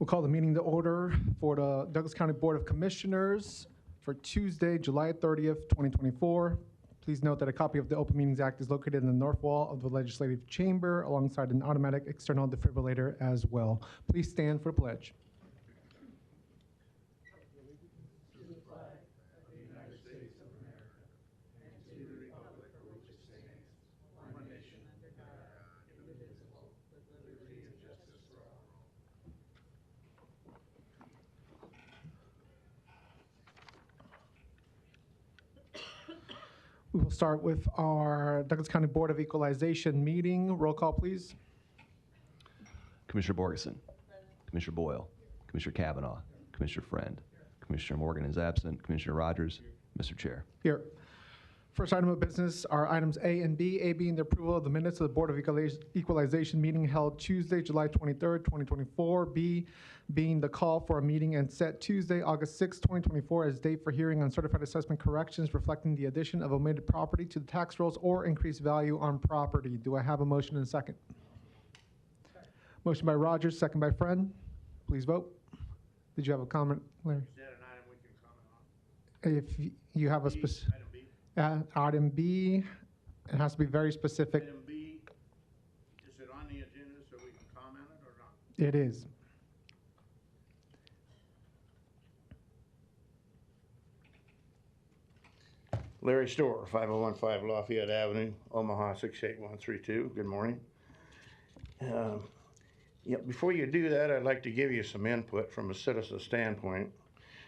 We'll call the meeting to order for the Douglas County Board of Commissioners for Tuesday, July 30th, 2024. Please note that a copy of the Open Meetings Act is located in the north wall of the Legislative Chamber alongside an automatic external defibrillator as well. Please stand for the pledge. We will start with our Douglas County Board of Equalization meeting. Roll call, please. Commissioner Borgeson, Commissioner Boyle, Commissioner Kavanaugh, Commissioner Friend, Commissioner Morgan is absent, Commissioner Rogers, Mr. Chair. Here. First item of business are items A and B. A being the approval of the minutes of the Board of Equalization meeting held Tuesday, July 23rd, 2024. B being the call for a meeting and set Tuesday, August 6th, 2024 as date for hearing on certified assessment corrections reflecting the addition of omitted property to the tax rolls or increased value on property. Do I have a motion and a second? Motion by Rogers, second by Friend. Please vote. Did you have a comment, Larry? Is that an item we can comment on? If you have a specific. Item B? Item B, it has to be very specific. Item B, is it on the agenda so we can comment it or not? It is. Larry Storr, 5015 Lafayette Avenue, Omaha 68132. Good morning. Before you do that, I'd like to give you some input from a citizen standpoint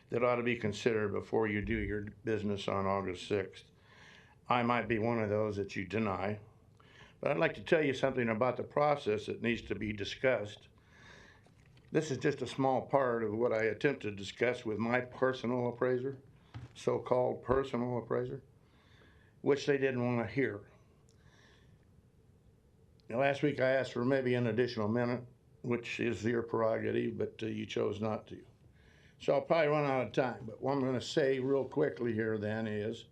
that ought to be considered before you do your business on August 6th. I might be one of those that you deny, but I'd like to tell you something about the process that needs to be discussed. This is just a small part of what I attempt to discuss with my personal appraiser, so-called personal appraiser, which they didn't want to hear. Now, last week I asked for maybe an additional minute, which is your prerogative, but you chose not to. So I'll probably run out of time, but what I'm going to say real quickly here then is,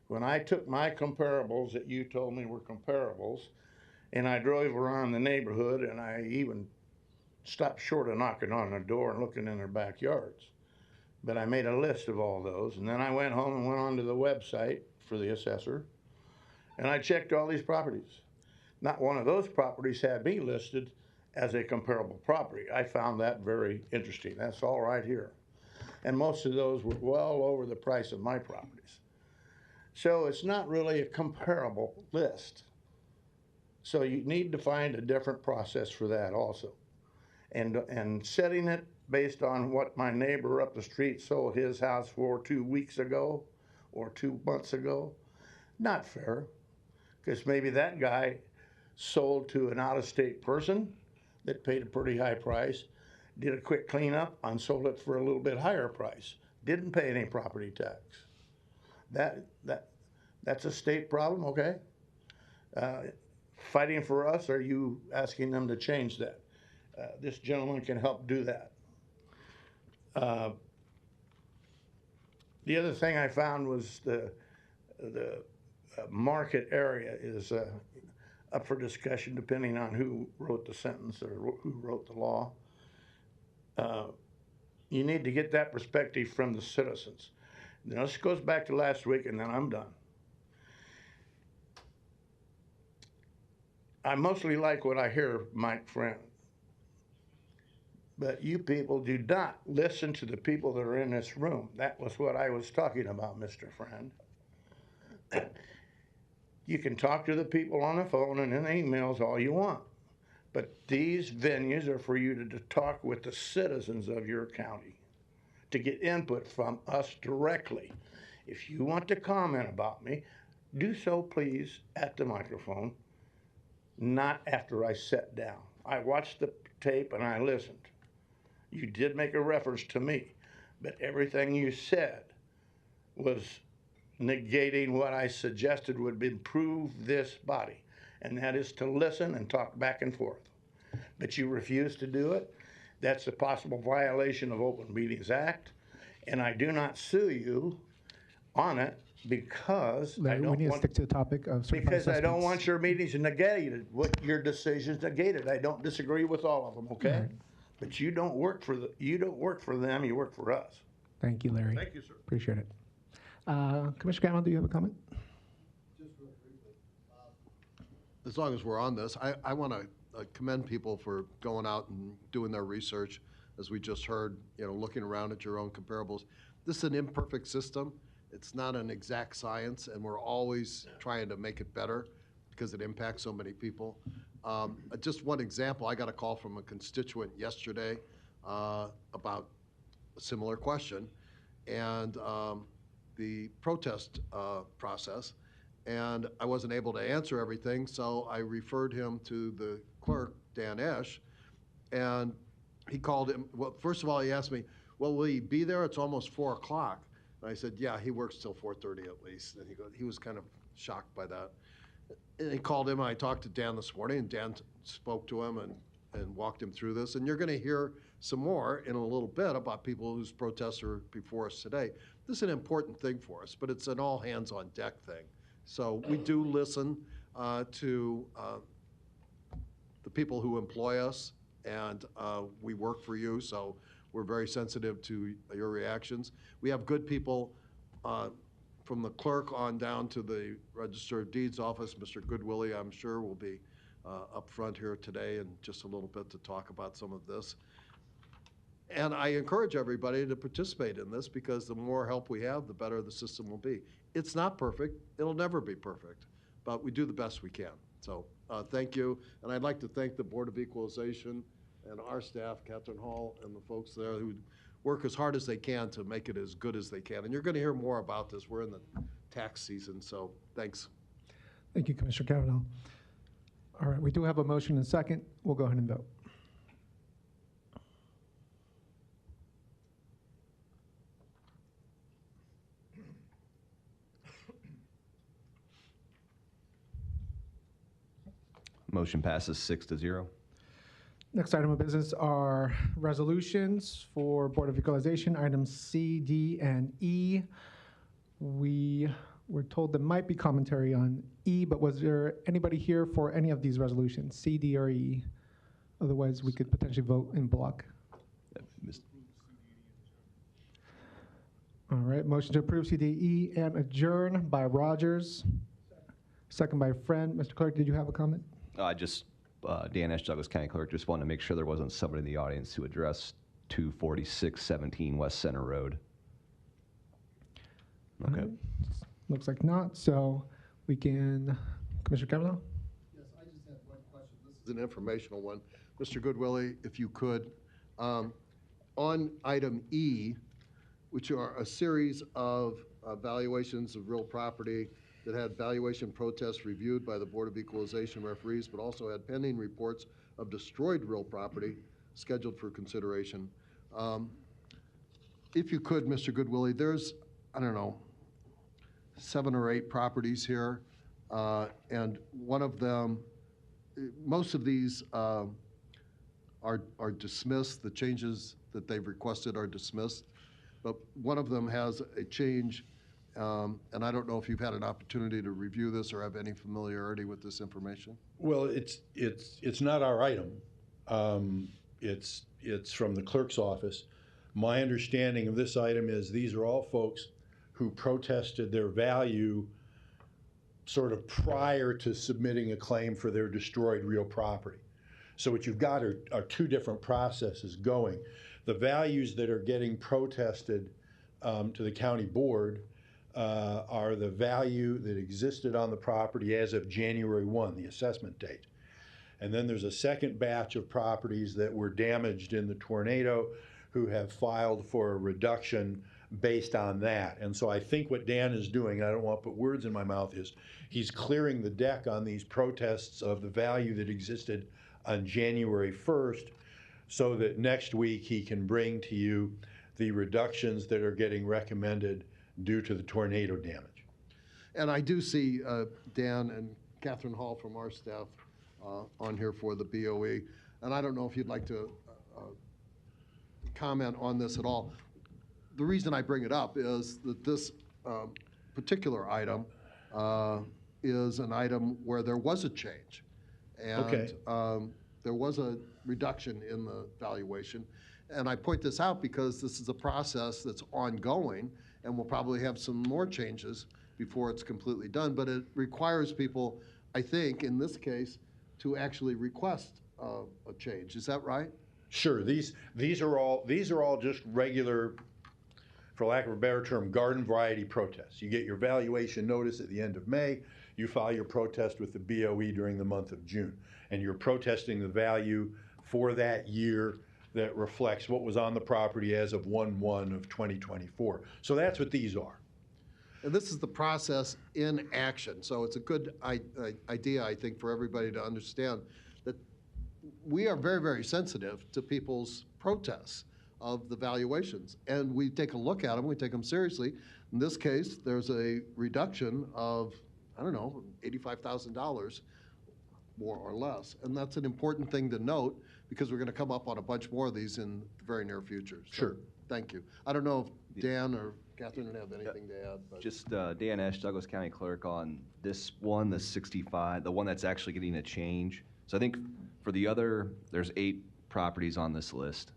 when I took my comparables that you told me were comparables, and I drove around the neighborhood, and I even stopped short of knocking on their door and looking in their backyards. But I made a list of all those, and then I went home and went onto the website for the assessor, and I checked all these properties. Not one of those properties had me listed as a comparable property. I found that very interesting. That's all right here. And most of those were well over the price of my properties. So it's not really a comparable list. So you need to find a different process for that also. And setting it based on what my neighbor up the street sold his house for 2 weeks ago or 2 months ago, not fair. Because maybe that guy sold to an out-of-state person that paid a pretty high price, did a quick cleanup and sold it for a little bit higher price, didn't pay any property tax. That's a state problem, okay? Fighting for us, or are you asking them to change that? This gentleman can help do that. The other thing I found was the market area is up for discussion depending on who wrote the sentence or who wrote the law. You need to get that perspective from the citizens. Now, this goes back to last week, and then I'm done. I mostly like what I hear, Mike Friend. But you people do not listen to the people that are in this room. That was what I was talking about, Mr. Friend. You can talk to the people on the phone and in emails all you want. But these venues are for you to talk with the citizens of your county, to get input from us directly. If you want to comment about me, do so please at the microphone, not after I sat down. I watched the tape and I listened. You did make a reference to me, but everything you said was negating what I suggested would improve this body, and that is to listen and talk back and forth. But you refuse to do it. That's a possible violation of Open Meetings Act, and I do not sue you on it because Larry, I don't we need to want, stick to the topic of certified because I don't assessments. want your meetings negated, what your decisions negated. I don't disagree with all of them, okay? Right. But you don't work for them, you work for us. Thank you, Larry. Thank you, sir. Appreciate it. Commissioner Gammon, do you have a comment? Just real briefly, as long as we're on this, I want to commend people for going out and doing their research, as we just heard, looking around at your own comparables. This is an imperfect system. It's not an exact science, and we're always trying to make it better because it impacts so many people. Just one example, I got a call from a constituent yesterday about a similar question, and the protest process, and I wasn't able to answer everything, so I referred him to the clerk, Dan Esch, and he called him. Well, first of all, he asked me, well, will he be there? It's almost 4 o'clock. And I said, yeah, he works till 4:30 at least. And he was kind of shocked by that. And he called him, and I talked to Dan this morning, and Dan spoke to him and walked him through this. And you're gonna hear some more in a little bit about people whose protests are before us today. This is an important thing for us, but it's an all hands on deck thing. So we do listen to the people who employ us, and we work for you, so we're very sensitive to your reactions. We have good people from the clerk on down to the Register of Deeds office. Mr. Goodwillie, I'm sure, will be up front here today in just a little bit to talk about some of this. And I encourage everybody to participate in this, because the more help we have, the better the system will be. It's not perfect. It'll never be perfect, but we do the best we can. So thank you. And I'd like to thank the Board of Equalization and our staff, Catherine Hall and the folks there who work as hard as they can to make it as good as they can. And you're going to hear more about this. We're in the tax season, so thanks. Thank you, Commissioner Kavanaugh. All right, we do have a motion and second. We'll go ahead and vote. Motion passes 6-0. Next item of business are resolutions for Board of Equalization, items C, D, and E. We were told there might be commentary on E, but was there anybody here for any of these resolutions, C, D, or E? Otherwise, we could potentially vote in block. Mis- All right, motion to approve C, D, E, and adjourn by Rogers. Second by Friend. Mr. Clerk, did you have a comment? Dan Esch, Douglas County Clerk, just wanted to make sure there wasn't somebody in the audience who addressed 24617 West Center Road. Okay. Looks like not, so we can, Commissioner Kavanaugh? Yes, I just have one question. This is an informational one. Mr. Goodwillie, if you could, on item E, which are a series of valuations of real property that had valuation protests reviewed by the Board of Equalization referees, but also had pending reports of destroyed real property scheduled for consideration. If you could, Mr. Goodwillie, there's, I don't know, 7 or 8 properties here, and one of them, most of these are dismissed. The changes that they've requested are dismissed, but one of them has a change. And I don't know if you've had an opportunity to review this or have any familiarity with this information. Well, it's not our item. It's from the clerk's office. My understanding of this item is these are all folks who protested their value sort of prior to submitting a claim for their destroyed real property. So what you've got are 2 different processes going. The values that are getting protested to the county board are the value that existed on the property as of January 1, the assessment date. And then there's a second batch of properties that were damaged in the tornado who have filed for a reduction based on that. And so I think what Dan is doing, I don't want to put words in my mouth, is he's clearing the deck on these protests of the value that existed on January 1st so that next week he can bring to you the reductions that are getting recommended due to the tornado damage. And I do see Dan and Catherine Hall from our staff on here for the BOE. And I don't know if you'd like to comment on this at all. The reason I bring it up is that this particular item is an item where there was a change. And Okay. There was a reduction in the valuation. And I point this out because this is a process that's ongoing, and we'll probably have some more changes before it's completely done. But it requires people, I think, in this case, to actually request a change. Is that right? Sure. These are all just regular, for lack of a better term, garden variety protests. You get your valuation notice at the end of May. You file your protest with the BOE during the month of June, and you're protesting the value for that year that reflects what was on the property as of 1/1 of 2024. So that's what these are. And this is the process in action. So it's a good idea, I think, for everybody to understand that we are very, very sensitive to people's protests. of the valuations. And we take a look at them, we take them seriously. In this case, there's a reduction of, I don't know, $85,000 more or less. And that's an important thing to note because we're going to come up on a bunch more of these in the very near future. So, Sure. thank you. I don't know if Dan or Catherine have anything to add. But. Just Dan Esch, Douglas County Clerk, on this one, the 65, the one that's actually getting a change. So I think for the other, there's 8 properties on this list.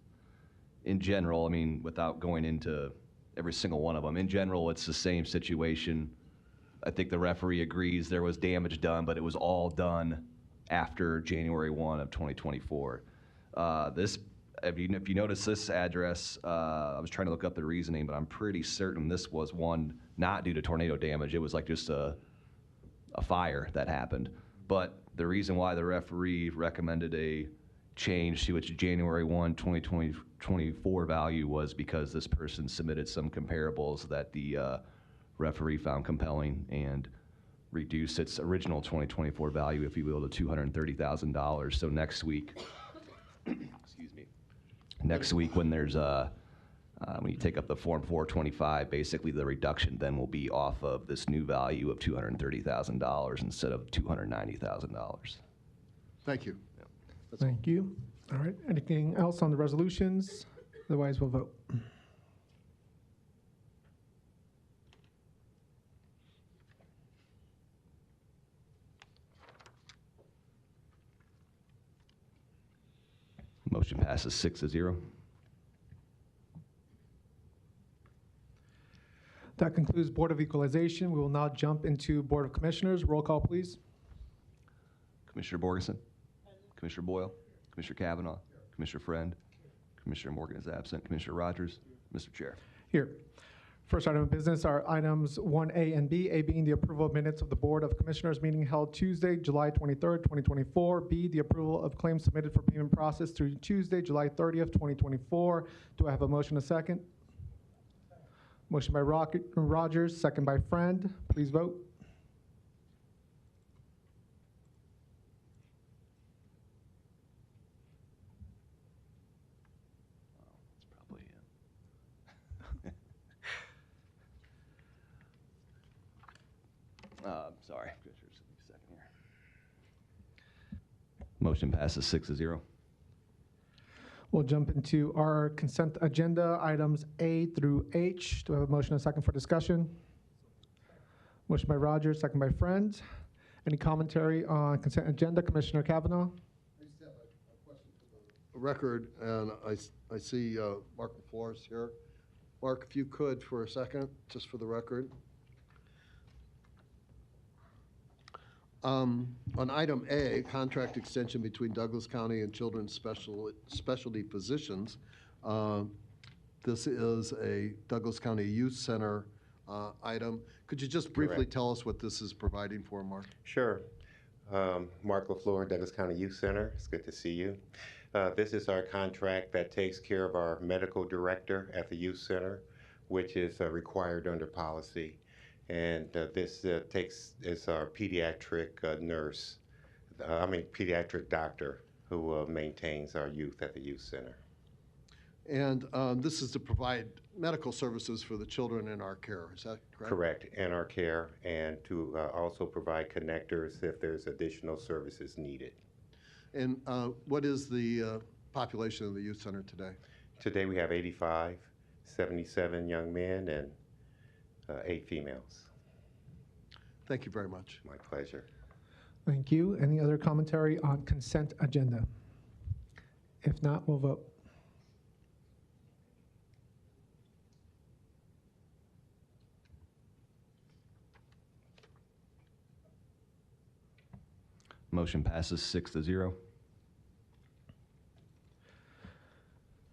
In general, I mean, without going into every single one of them, in general, it's the same situation. I think the referee agrees there was damage done, but it was all done after January 1 of 2024. If you notice this address, I was trying to look up the reasoning, but I'm pretty certain this was one not due to tornado damage. It was like just a fire that happened. But the reason why the referee recommended a change to its January 1, 2024 value was because this person submitted some comparables that the referee found compelling and reduced its original 2024 value, if you will, to $230,000. So next week, excuse me, next week when there's when you take up the Form 425, basically the reduction then will be off of this new value of $230,000 instead of $290,000. Thank you. Thank you. All right, anything else on the resolutions? Otherwise, we'll vote. Motion passes 6-0. That concludes Board of Equalization. We will now jump into Board of Commissioners. Roll call, please. Commissioner Borgeson? Commissioner Boyle? Commissioner Kavanaugh? Commissioner Friend? Commissioner Morgan is absent. Commissioner Rogers? Mr. Chair. Here. First item of business are items 1A and B. A being the approval of minutes of the Board of Commissioners meeting held Tuesday, July 23rd, 2024. B, the approval of claims submitted for payment process through Tuesday, July 30th, 2024. Do I have a motion, a second? Motion by Rogers, second by Friend. Please vote. That's probably sorry. Just a second here. Motion passes 6-0. We'll jump into our consent agenda, items A through H. Do I have a motion and a second for discussion? Motion by Rogers, second by Friend. Any commentary on consent agenda? Commissioner Kavanaugh? I just have a question for the record, and I see Mark LaFleur is here. Mark, if you could for a second, just for the record. On item A, contract extension between Douglas County and Children's Specialty Physicians, this is a Douglas County Youth Center item. Could you just briefly Correct. tell us what this is providing for, Mark? Sure. Mark LaFleur, Douglas County Youth Center. It's good to see you. This is our contract that takes care of our medical director at the youth center, which is required under policy. And this is our pediatric nurse, pediatric doctor who maintains our youth at the youth center. And this is to provide medical services for the children in our care, is that correct? Correct, in our care, and to also provide connectors if there's additional services needed. And what is the population of the youth center today? Today we have 85, 77 young men, and 8 females. Thank you very much. My pleasure. Thank you. Any other commentary on consent agenda? If not, we'll vote. Motion passes 6-0.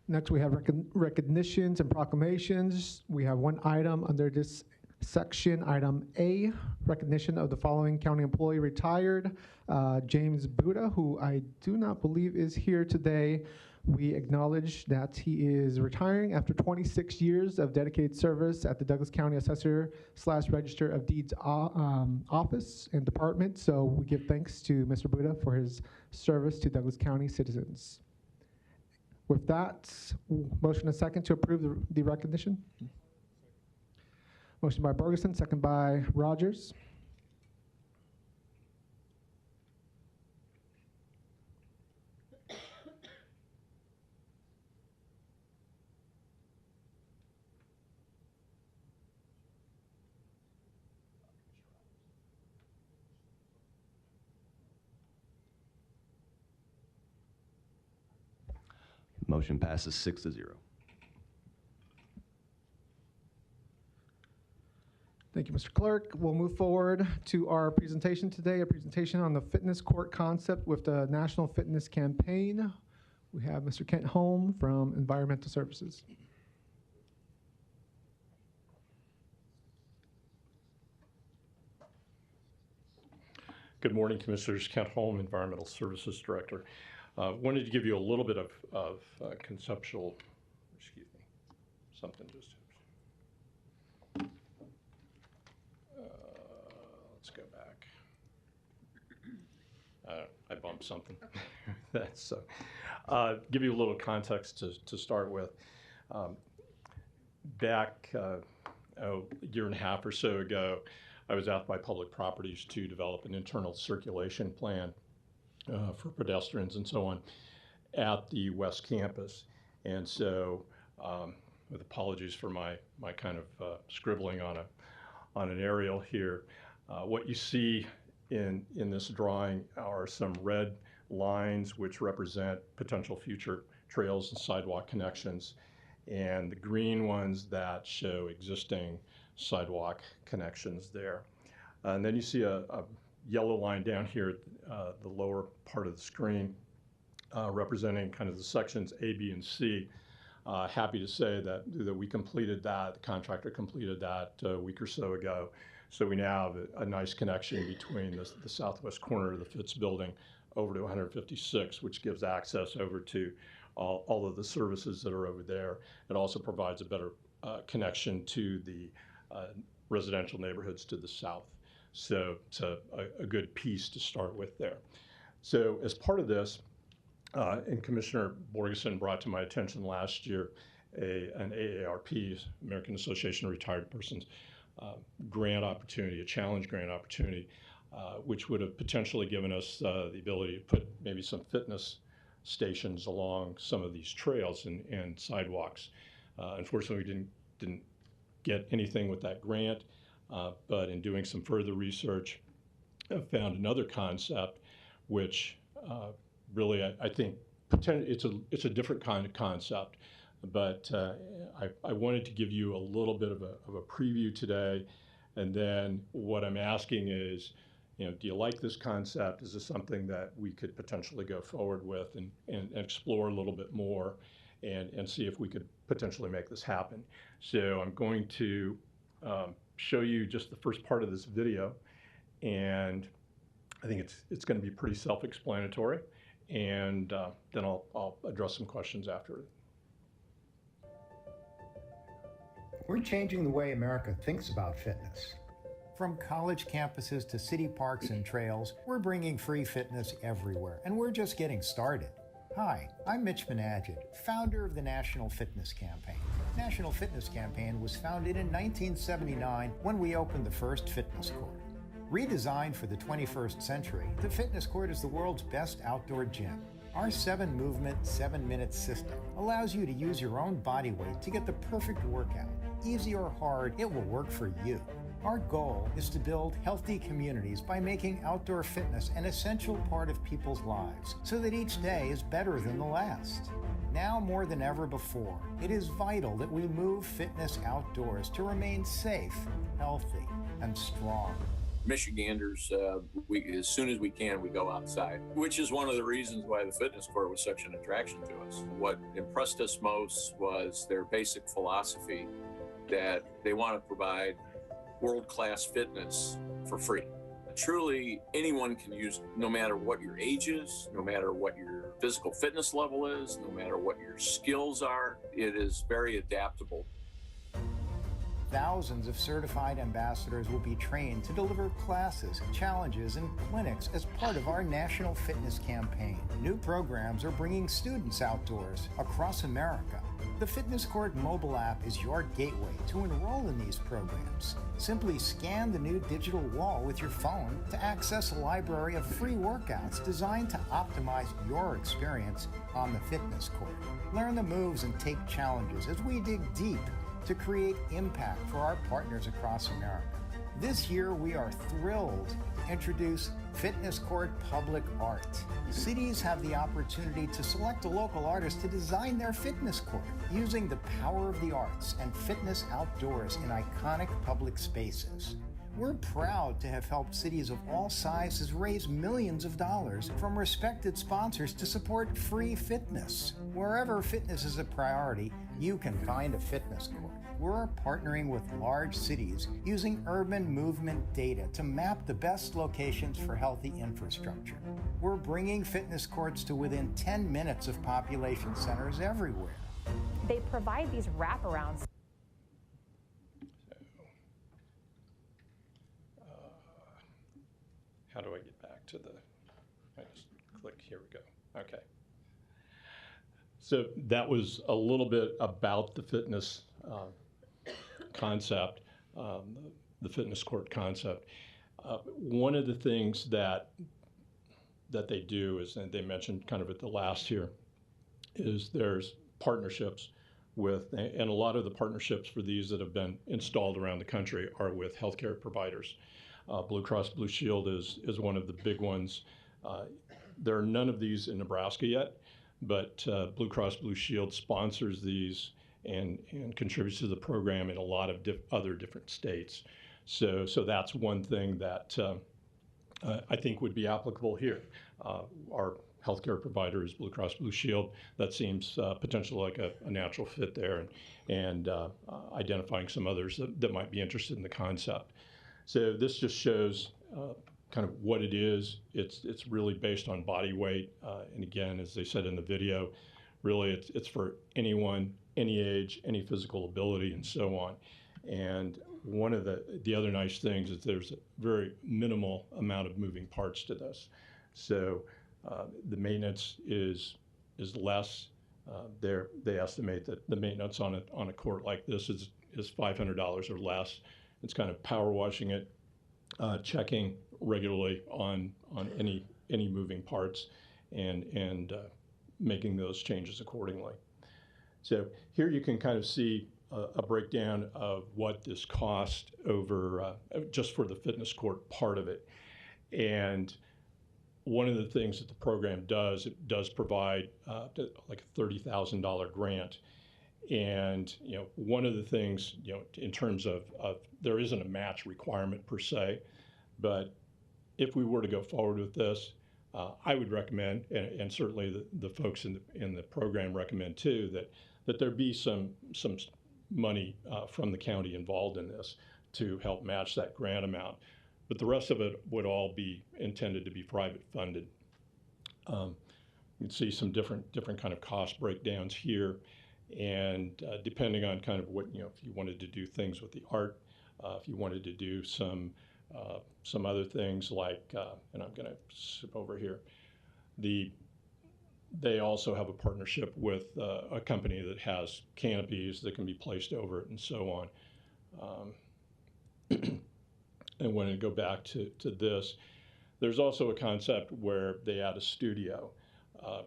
Next, we have recognitions and proclamations. We have one item under this section, item A, recognition of the following county employee retired, James Buddha, who I do not believe is here today. We acknowledge that he is retiring after 26 years of dedicated service at the Douglas County Assessor/Register of Deeds office and department. So we give thanks to Mr. Buddha for his service to Douglas County citizens. With that, motion and second to approve the recognition. Motion by Bergeson, second by Rogers. Motion passes 6-0. Thank you, Mr. Clerk. We'll move forward to our presentation today, a presentation on the fitness court concept with the National Fitness Campaign. We have Mr. Kent Holm from Environmental Services. Good morning, Commissioners. Kent Holm, Environmental Services Director. Wanted to give you a little bit of conceptual, excuse me, something just, let's go back. I bumped something. That's so. Give you a little context to start with. Back a year and a half or so ago, I was asked by Public Properties to develop an internal circulation plan for pedestrians and so on at the West Campus. And so, with apologies for my kind of scribbling on an aerial here, what you see in this drawing are some red lines which represent potential future trails and sidewalk connections, and the green ones that show existing sidewalk connections there. And then you see a yellow line down here at the lower part of the screen representing kind of the sections A, B, and C. Happy to say that we completed that, the contractor completed that a week or so ago. So we now have a nice connection between the southwest corner of the Fitz building over to 156, which gives access over to all of the services that are over there. It also provides a better connection to the residential neighborhoods to the south. So it's a good piece to start with there. So as part of this, and Commissioner Borgeson brought to my attention last year an AARP, American Association of Retired Persons, grant opportunity, a challenge grant opportunity, which would have potentially given us the ability to put maybe some fitness stations along some of these trails and sidewalks. Unfortunately, we didn't get anything with that grant, but in doing some further research, I've found another concept which really I think it's a different kind of concept, but I wanted to give you a little bit of a preview today, and then what I'm asking is, do you like this concept? Is this something that we could potentially go forward with and explore a little bit more and see if we could potentially make this happen? So I'm going to show you just the first part of this video, and I think it's going to be pretty self-explanatory, and then I'll address some questions after it. We're changing the way America thinks about fitness. From college campuses to city parks and trails, we're bringing free fitness everywhere, and we're just getting started. Hi, I'm Mitch Menadget, founder of the National Fitness Campaign. National Fitness Campaign was founded in 1979 when we opened the first fitness court. Redesigned for the 21st century, the fitness court is the world's best outdoor gym. Our 7-movement, 7-minute system allows you to use your own body weight to get the perfect workout. Easy or hard, it will work for you. Our goal is to build healthy communities by making outdoor fitness an essential part of people's lives so that each day is better than the last. Now more than ever before, it is vital that we move fitness outdoors to remain safe, healthy, and strong. Michiganders, as soon as we can, we go outside, which is one of the reasons why the fitness court was such an attraction to us. What impressed us most was their basic philosophy that they want to provide world-class fitness for free. Truly, anyone can use it, no matter what your age is, no matter what your physical fitness level is, no matter what your skills are. It is very adaptable. Thousands of certified ambassadors will be trained to deliver classes, challenges, and clinics as part of our national fitness campaign. New programs are bringing students outdoors across America. The Fitness Court mobile app is your gateway to enroll in these programs. Simply scan the new digital wall with your phone to access a library of free workouts designed to optimize your experience on the fitness court. Learn the moves and take challenges as we dig deep to create impact for our partners across America. This year, we are thrilled to introduce Fitness Court Public Art. Cities have the opportunity to select a local artist to design their fitness court using the power of the arts and fitness outdoors in iconic public spaces. We're proud to have helped cities of all sizes raise millions of dollars from respected sponsors to support free fitness. Wherever fitness is a priority, you can find a fitness court. We're partnering with large cities using urban movement data to map the best locations for healthy infrastructure. We're bringing fitness courts to within 10 minutes of population centers everywhere. They provide these wraparounds. How do I get back to the, I just click, here we go. Okay. So that was a little bit about the fitness concept, the fitness court concept. One of the things that they do is, and they mentioned kind of at the last here, is there's partnerships with, and a lot of the partnerships for these that have been installed around the country are with healthcare providers. Blue Cross Blue Shield is one of the big ones. There are none of these in Nebraska yet, but Blue Cross Blue Shield sponsors these and contributes to the program in a lot of other different states. So that's one thing that I think would be applicable here. Our healthcare provider is Blue Cross Blue Shield. That seems potentially like a natural fit there, and identifying some others that might be interested in the concept. So this just shows kind of what it is. It's really based on body weight, and again, as they said in the video, really it's for anyone, any age, any physical ability, and so on. And one of the other nice things is there's a very minimal amount of moving parts to this. So the maintenance is less. They estimate that the maintenance on a court like this is $500 or less. It's kind of power washing it, checking regularly on any moving parts, and making those changes accordingly. So here you can kind of see a breakdown of what this cost over just for the fitness court part of it. And one of the things that the program does, it does provide like a $30,000 grant. And one of the things, in terms of there isn't a match requirement per se, but if we were to go forward with this, I would recommend, and certainly the folks in the program recommend too, that there be some money from the county involved in this to help match that grant amount. But the rest of it would all be intended to be private funded. You can see some different kind of cost breakdowns here. And depending on kind of what, if you wanted to do things with the art, if you wanted to do some other things like, and I'm going to skip over here, they also have a partnership with a company that has canopies that can be placed over it and so on. And when I go back to this, there's also a concept where they add a studio.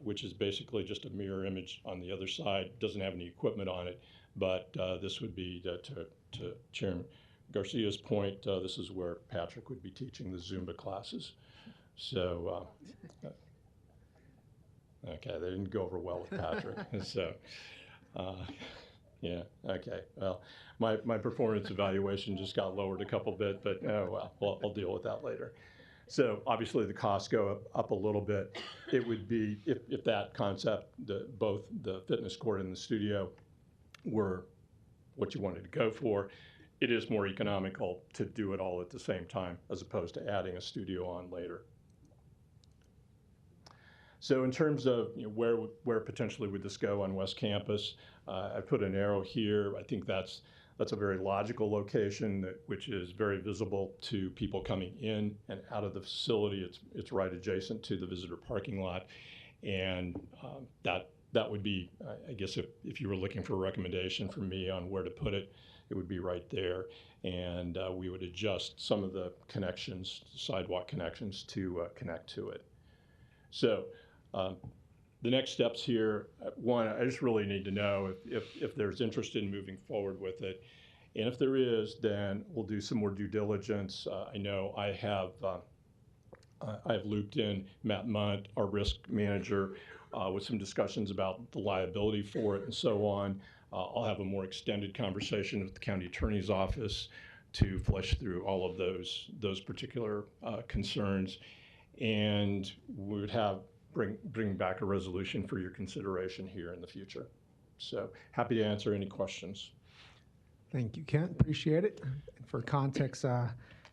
Which is basically just a mirror image on the other side. Doesn't have any equipment on it, but this would be, to Chairman Garcia's point, this is where Patrick would be teaching the Zumba classes. So, okay, they didn't go over well with Patrick. So, yeah, okay. Well, my performance evaluation just got lowered a couple bit, but oh well, I'll deal with that later. So obviously the costs go up a little bit. It would be, if that concept, both the fitness court and the studio were what you wanted to go for, it is more economical to do it all at the same time as opposed to adding a studio on later. So in terms of where potentially would this go on West Campus, I put an arrow here. I think that's That's a very logical location which is very visible to people coming in and out of the facility. It's right adjacent to the visitor parking lot, and that would be, I guess, if you were looking for a recommendation from me on where to put it, it would be right there. And we would adjust some of the connections, sidewalk connections, to connect to it. So the next steps here, one, I just really need to know if there's interest in moving forward with it. And if there is, then we'll do some more due diligence. I know I have looped in Matt Munt, our risk manager, with some discussions about the liability for it and so on. I'll have a more extended conversation with the county attorney's office to flesh through all of those particular concerns, and we would bring back a resolution for your consideration here in the future. So happy to answer any questions. Thank you, Kent. Appreciate it. And for context,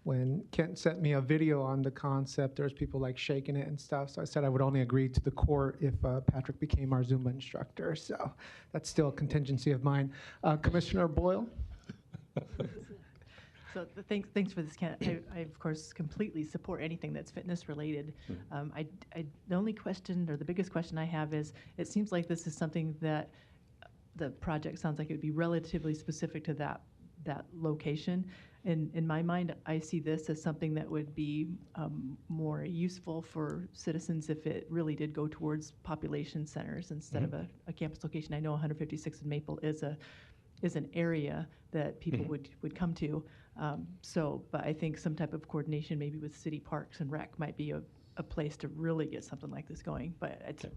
when Kent sent me a video on the concept, there was people like shaking it and stuff. So I said I would only agree to the court if Patrick became our Zumba instructor. So that's still a contingency of mine. Commissioner Boyle? So thanks for this, Kent. I of course completely support anything that's fitness related. The only question, or the biggest question I have is, it seems like this is something that the project sounds like it would be relatively specific to that location. In my mind, I see this as something that would be more useful for citizens if it really did go towards population centers instead of a campus location. I know 156 in Maple is an area that people would come to. But I think some type of coordination maybe with city parks and rec might be a place to really get something like this going. But it's a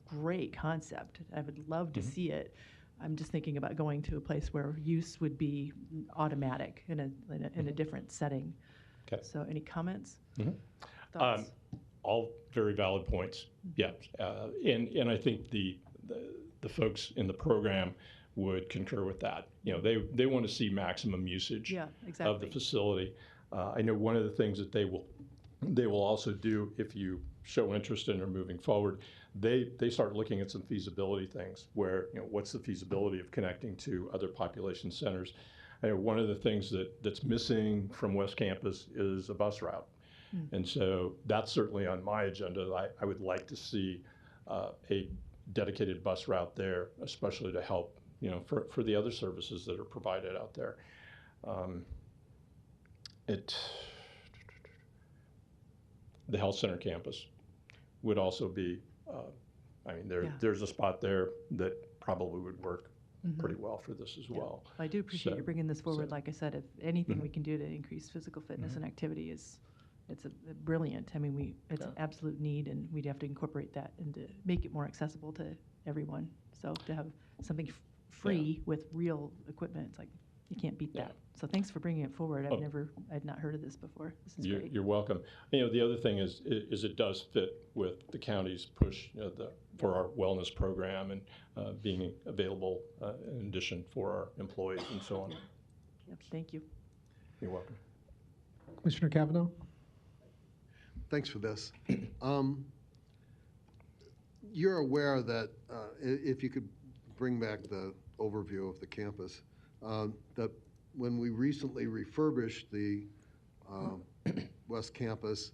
great concept. I would love to see it. I'm just thinking about going to a place where use would be automatic in a different setting. Okay. So any comments? Thoughts? All very valid points. Yeah, and I think the folks in the program would concur with that. You know, they want to see maximum usage of the facility. I know one of the things that they will also do, if you show interest in or moving forward, they start looking at some feasibility things where, you know, what's the feasibility of connecting to other population centers. I know one of the things that's missing from West Campus is a bus route. And so that's certainly on my agenda. I would like to see a dedicated bus route there, especially to help, you know, for the other services that are provided out there. The health center campus would also be, I mean, there's a spot there that probably would work pretty well for this as well. I do appreciate you bringing this forward. Like I said, if anything we can do to increase physical fitness and activity it's brilliant. I mean, it's an absolute need, and we'd have to incorporate that and to make it more accessible to everyone. So to have something free with real equipment, it's like, you can't beat that. So thanks for bringing it forward. I'd not heard of this before. This is great. You're welcome. You know, the other thing is it does fit with the county's push for our wellness program and being available in addition for our employees and so on. Yep, thank you. You're welcome. Commissioner Cavanaugh? Thanks for this. You're aware that if you could bring back the overview of the campus, that when we recently refurbished the West Campus,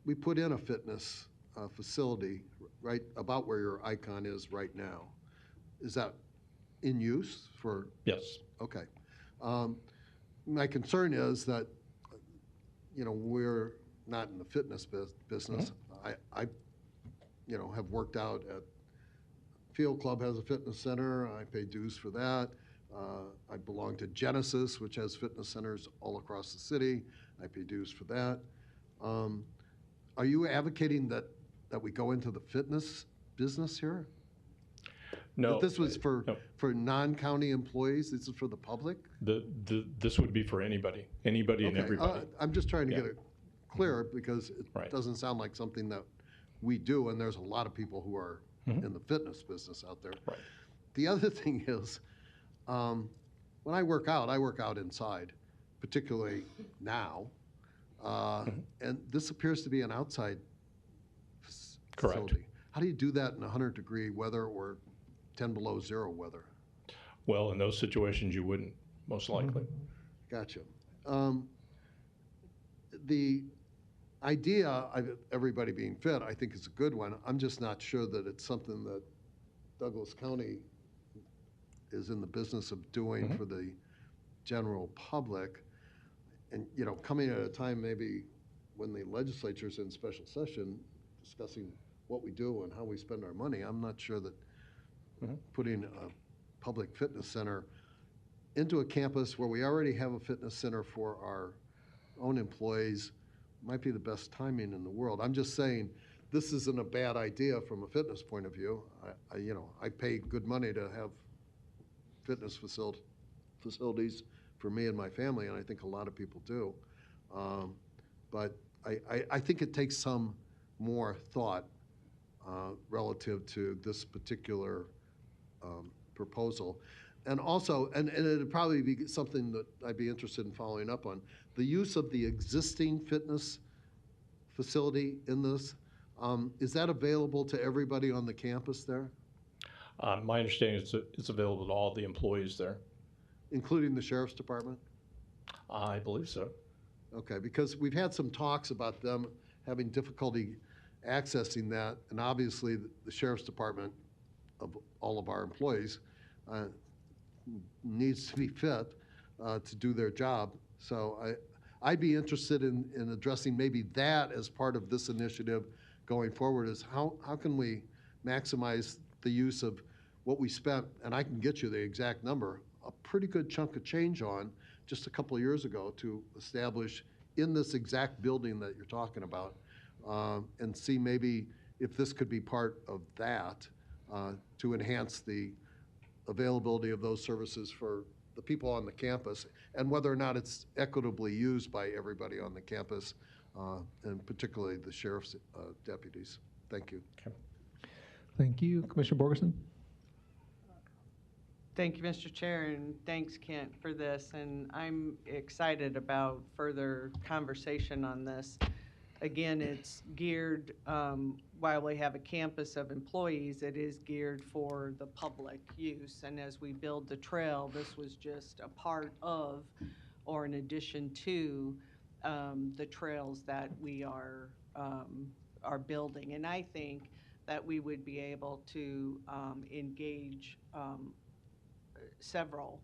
we put in a fitness facility right about where your icon is right now. Is that in use for? Yes. Okay. My concern is that, you know, we're not in the fitness business. I you know, have worked out at Field Club has a fitness center. I pay dues for that. I belong to Genesis, which has fitness centers all across the city. I pay dues for that. Are you advocating that we go into the fitness business here? No. That this was for non-county employees? This is for the public? This would be for anybody and everybody. I'm just trying to get it clear because it doesn't sound like something that we do, and there's a lot of people who are in the fitness business out there. Right. The other thing is, when I work out inside, particularly now, and this appears to be an outside facility. Correct. How do you do that in 100-degree weather or 10 below zero weather? Well, in those situations, you wouldn't, most likely. Gotcha. The idea of everybody being fit, I think, is a good one. I'm just not sure that it's something that Douglas County is in the business of doing for the general public. And, you know, coming at a time maybe when the legislature's in special session discussing what we do and how we spend our money, I'm not sure that putting a public fitness center into a campus where we already have a fitness center for our own employees might be the best timing in the world. I'm just saying, this isn't a bad idea from a fitness point of view. I pay good money to have fitness facilities for me and my family, and I think a lot of people do. But I think it takes some more thought relative to this particular proposal. And also, and it'd probably be something that I'd be interested in following up on, the use of the existing fitness facility in this, is that available to everybody on the campus there? My understanding is it's available to all the employees there. Including the sheriff's department? I believe so. Okay, because we've had some talks about them having difficulty accessing that, and obviously the sheriff's department of all of our employees needs to be fit to do their job. So I'd be interested in addressing maybe that as part of this initiative going forward, is how can we maximize the use of what we spent, and I can get you the exact number, a pretty good chunk of change on just a couple of years ago to establish in this exact building that you're talking about, and see maybe if this could be part of that to enhance the availability of those services for the people on the campus, and whether or not it's equitably used by everybody on the campus, and particularly the sheriff's deputies. Thank you. Okay. Thank you. Commissioner Borgeson? Thank you, Mr. Chair, and thanks, Kent, for this. And I'm excited about further conversation on this. Again, it's geared, while we have a campus of employees, it is geared for the public use. And as we build the trail, this was just a part of, or in addition to, the trails that we are building. And I think that we would be able to engage several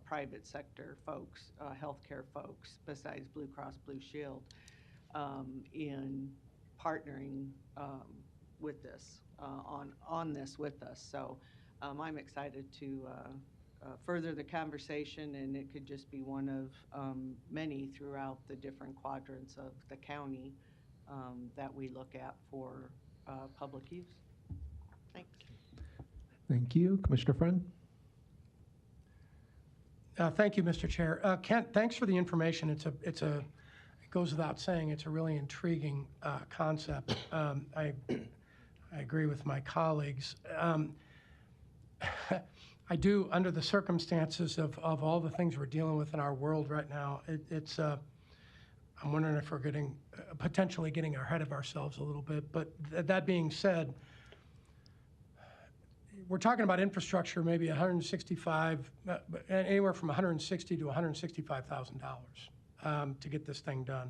private sector folks, healthcare folks, besides Blue Cross Blue Shield, in partnering with this, on this with us. So I'm excited to further the conversation, and it could just be one of many throughout the different quadrants of the county that we look at for public use. Thanks. Thank you. Commissioner Friend? Thank you, Mr. Chair. Kent, thanks for the information. It goes without saying, it's a really intriguing concept. I agree with my colleagues. I do, under the circumstances of all the things we're dealing with in our world right now, I'm wondering if we're potentially getting ahead of ourselves a little bit. But that being said, we're talking about infrastructure, maybe anywhere from $160,000 to $165,000 to get this thing done.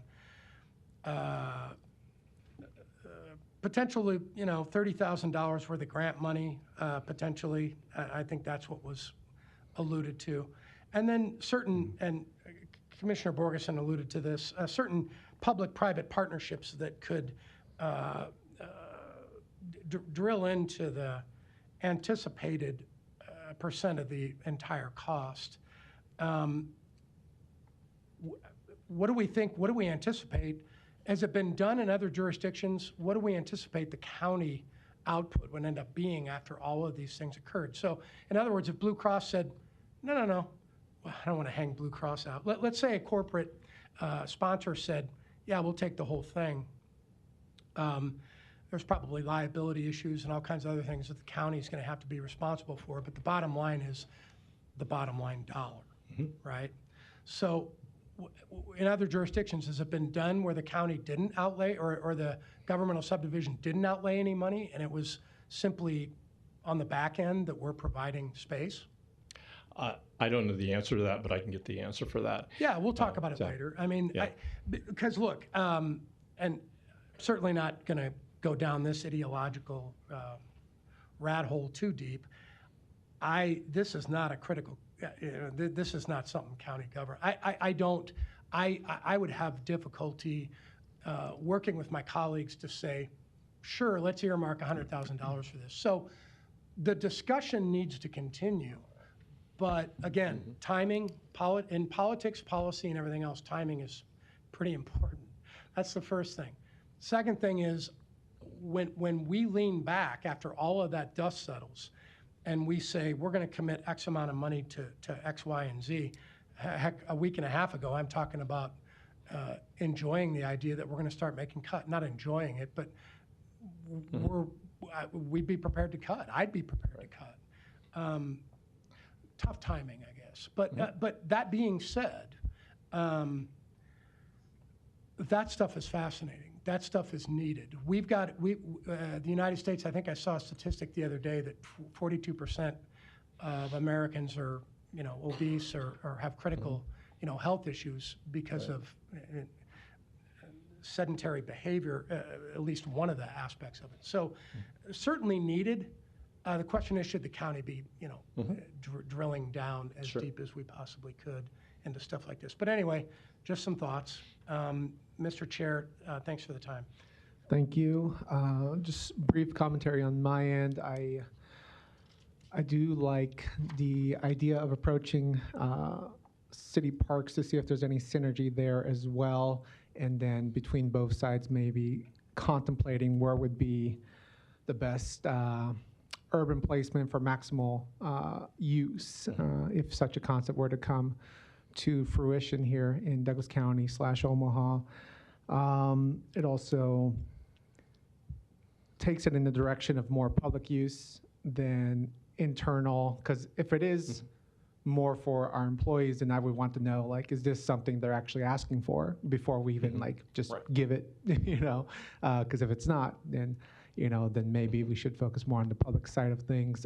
Potentially, $30,000 worth of grant money, potentially. I think that's what was alluded to. And then and Commissioner Borgeson alluded to this, certain public-private partnerships that could drill into the anticipated percent of the entire cost. What do we think? What do we anticipate? Has it been done in other jurisdictions? What do we anticipate the county output would end up being after all of these things occurred? So, in other words, if Blue Cross said, no, well, I don't want to hang Blue Cross out. Let's say a corporate sponsor said, yeah, we'll take the whole thing. There's probably liability issues and all kinds of other things that the county is going to have to be responsible for, but the bottom line is the bottom line dollar, right? So in other jurisdictions, has it been done where the county didn't outlay or the governmental subdivision didn't outlay any money and it was simply on the back end that we're providing space? I don't know the answer to that, but I can get the answer for that. Yeah, we'll talk about it so- later. I mean, yeah. because look, and certainly not going to go down this ideological rat hole too deep. This is not a critical. This is not something county government. I would have difficulty working with my colleagues to say, sure, let's earmark $100,000 for this. So the discussion needs to continue. But again, timing, in politics, policy, and everything else, timing is pretty important. That's the first thing. Second thing is when we lean back after all of that dust settles and we say we're going to commit X amount of money to X, Y, and Z, heck, a week and a half ago, I'm talking about enjoying the idea that we're going to start making cuts. Not enjoying it, but we'd be prepared to cut. I'd be prepared to cut. Tough timing, I guess. But that being said, that stuff is fascinating. That stuff is needed. The United States, I think I saw a statistic the other day that 42% of Americans are, obese or have critical, health issues because of sedentary behavior, at least one of the aspects of it. So certainly needed. The question is, should the county be, drilling down as deep as we possibly could into stuff like this? But anyway, just some thoughts. Mr. Chair, thanks for the time. Thank you. Just brief commentary on my end. I do like the idea of approaching city parks to see if there's any synergy there as well, and then between both sides, maybe contemplating where would be the best urban placement for maximal use if such a concept were to come to fruition here in Douglas County / Omaha. It also takes it in the direction of more public use than internal, because if it is more for our employees, then I would want to know, like, is this something they're actually asking for before we even just give it, because if it's not, then then maybe we should focus more on the public side of things.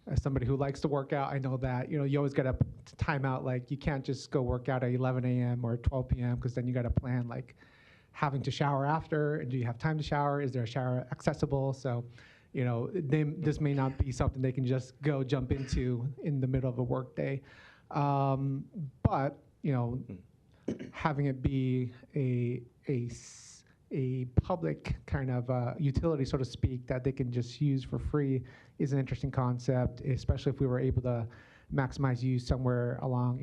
As somebody who likes to work out, I know that, you always got to time out, like you can't just go work out at 11 a.m. or 12 p.m. because then you got to plan like having to shower after, and do you have time to shower? Is there a shower accessible? So, this may not be something they can just go jump into in the middle of a work day. But, having it be a public kind of utility, so to speak, that they can just use for free is an interesting concept, especially if we were able to maximize use somewhere along,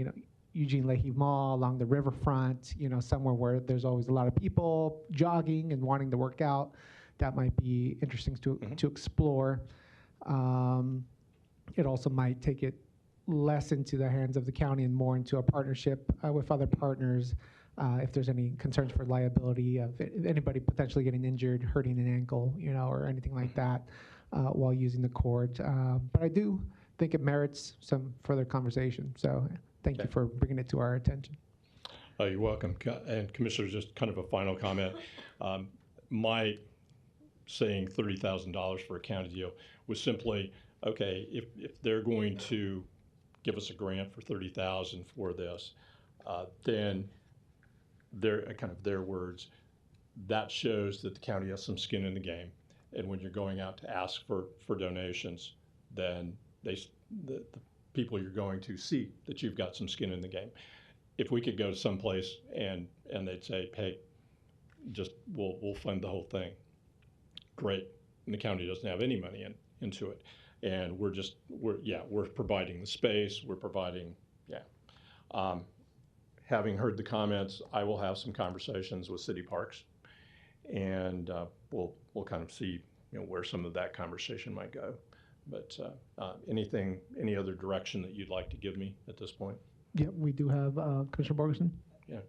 Eugene Leahy Mall, along the riverfront, somewhere where there's always a lot of people jogging and wanting to work out. That might be interesting to explore. It also might take it less into the hands of the county and more into a partnership with other partners. If there's any concerns for liability of anybody potentially getting injured, hurting an ankle, or anything like that while using the court. But I do think it merits some further conversation. So thank you for bringing it to our attention. You're welcome. And Commissioner, just kind of a final comment. My saying $30,000 for a county deal was simply, okay, if they're going to give us a grant for $30,000 for this, then their words, that shows that the county has some skin in the game. And when you're going out to ask for donations, then the people you're going to see that you've got some skin in the game. If we could go someplace and they'd say, hey, just we'll fund the whole thing, great. And the county doesn't have any money into it. And we're providing the space, we're providing, having heard the comments, I will have some conversations with city parks, and we'll kind of see where some of that conversation might go. But any other direction that you'd like to give me at this point? Yeah, we do have Commissioner Borgeson. Yeah.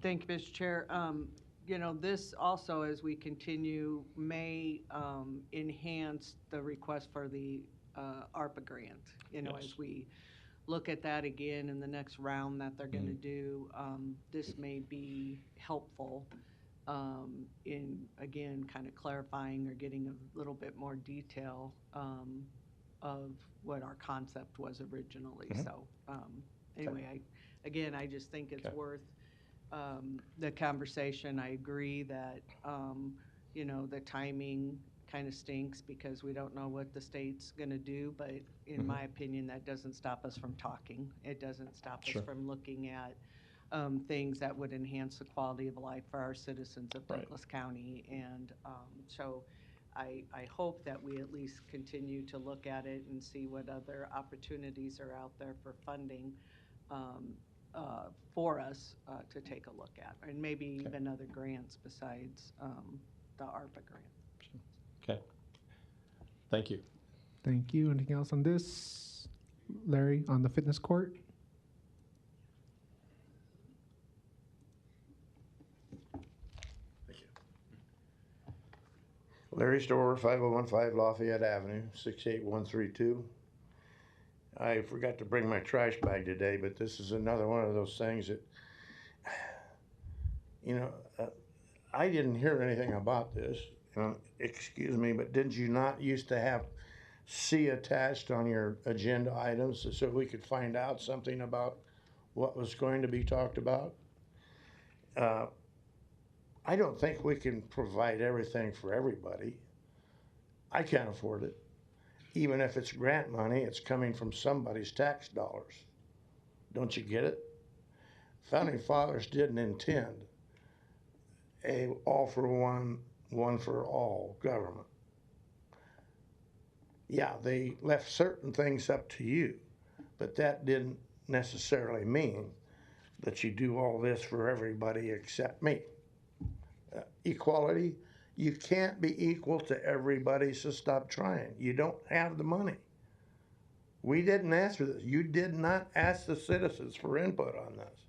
Thank you, Mr. Chair. This also, as we continue, may enhance the request for the ARPA grant. As we look at that again in the next round that they're going to do, this may be helpful in, again, kind of clarifying or getting a little bit more detail of what our concept was originally. Mhm. So anyway, I just think it's Okay. worth the conversation. I agree that, the timing kind of stinks because we don't know what the state's going to do. But in Mhm. my opinion, that doesn't stop us from talking. It doesn't stop Sure. us from looking at things that would enhance the quality of life for our citizens of Right. Douglas County. And so I hope that we at least continue to look at it and see what other opportunities are out there for funding for us to take a look at, and maybe Okay. even other grants besides the ARPA grant. Okay. Thank you. Thank you. Anything else on this? Larry, on the fitness court? Larry Storer, 5015 Lafayette Avenue, 68132. I forgot to bring my trash bag today, but this is another one of those things that, I didn't hear anything about this. Excuse me, but didn't you not used to have C attached on your agenda items so we could find out something about what was going to be talked about? I don't think we can provide everything for everybody. I can't afford it. Even if it's grant money, it's coming from somebody's tax dollars. Don't you get it? Founding fathers didn't intend a all for one, one for all government. Yeah, they left certain things up to you, but that didn't necessarily mean that you do all this for everybody except me. Equality, you can't be equal to everybody, so stop trying. You don't have the money. We didn't ask for this. You did not ask the citizens for input on this.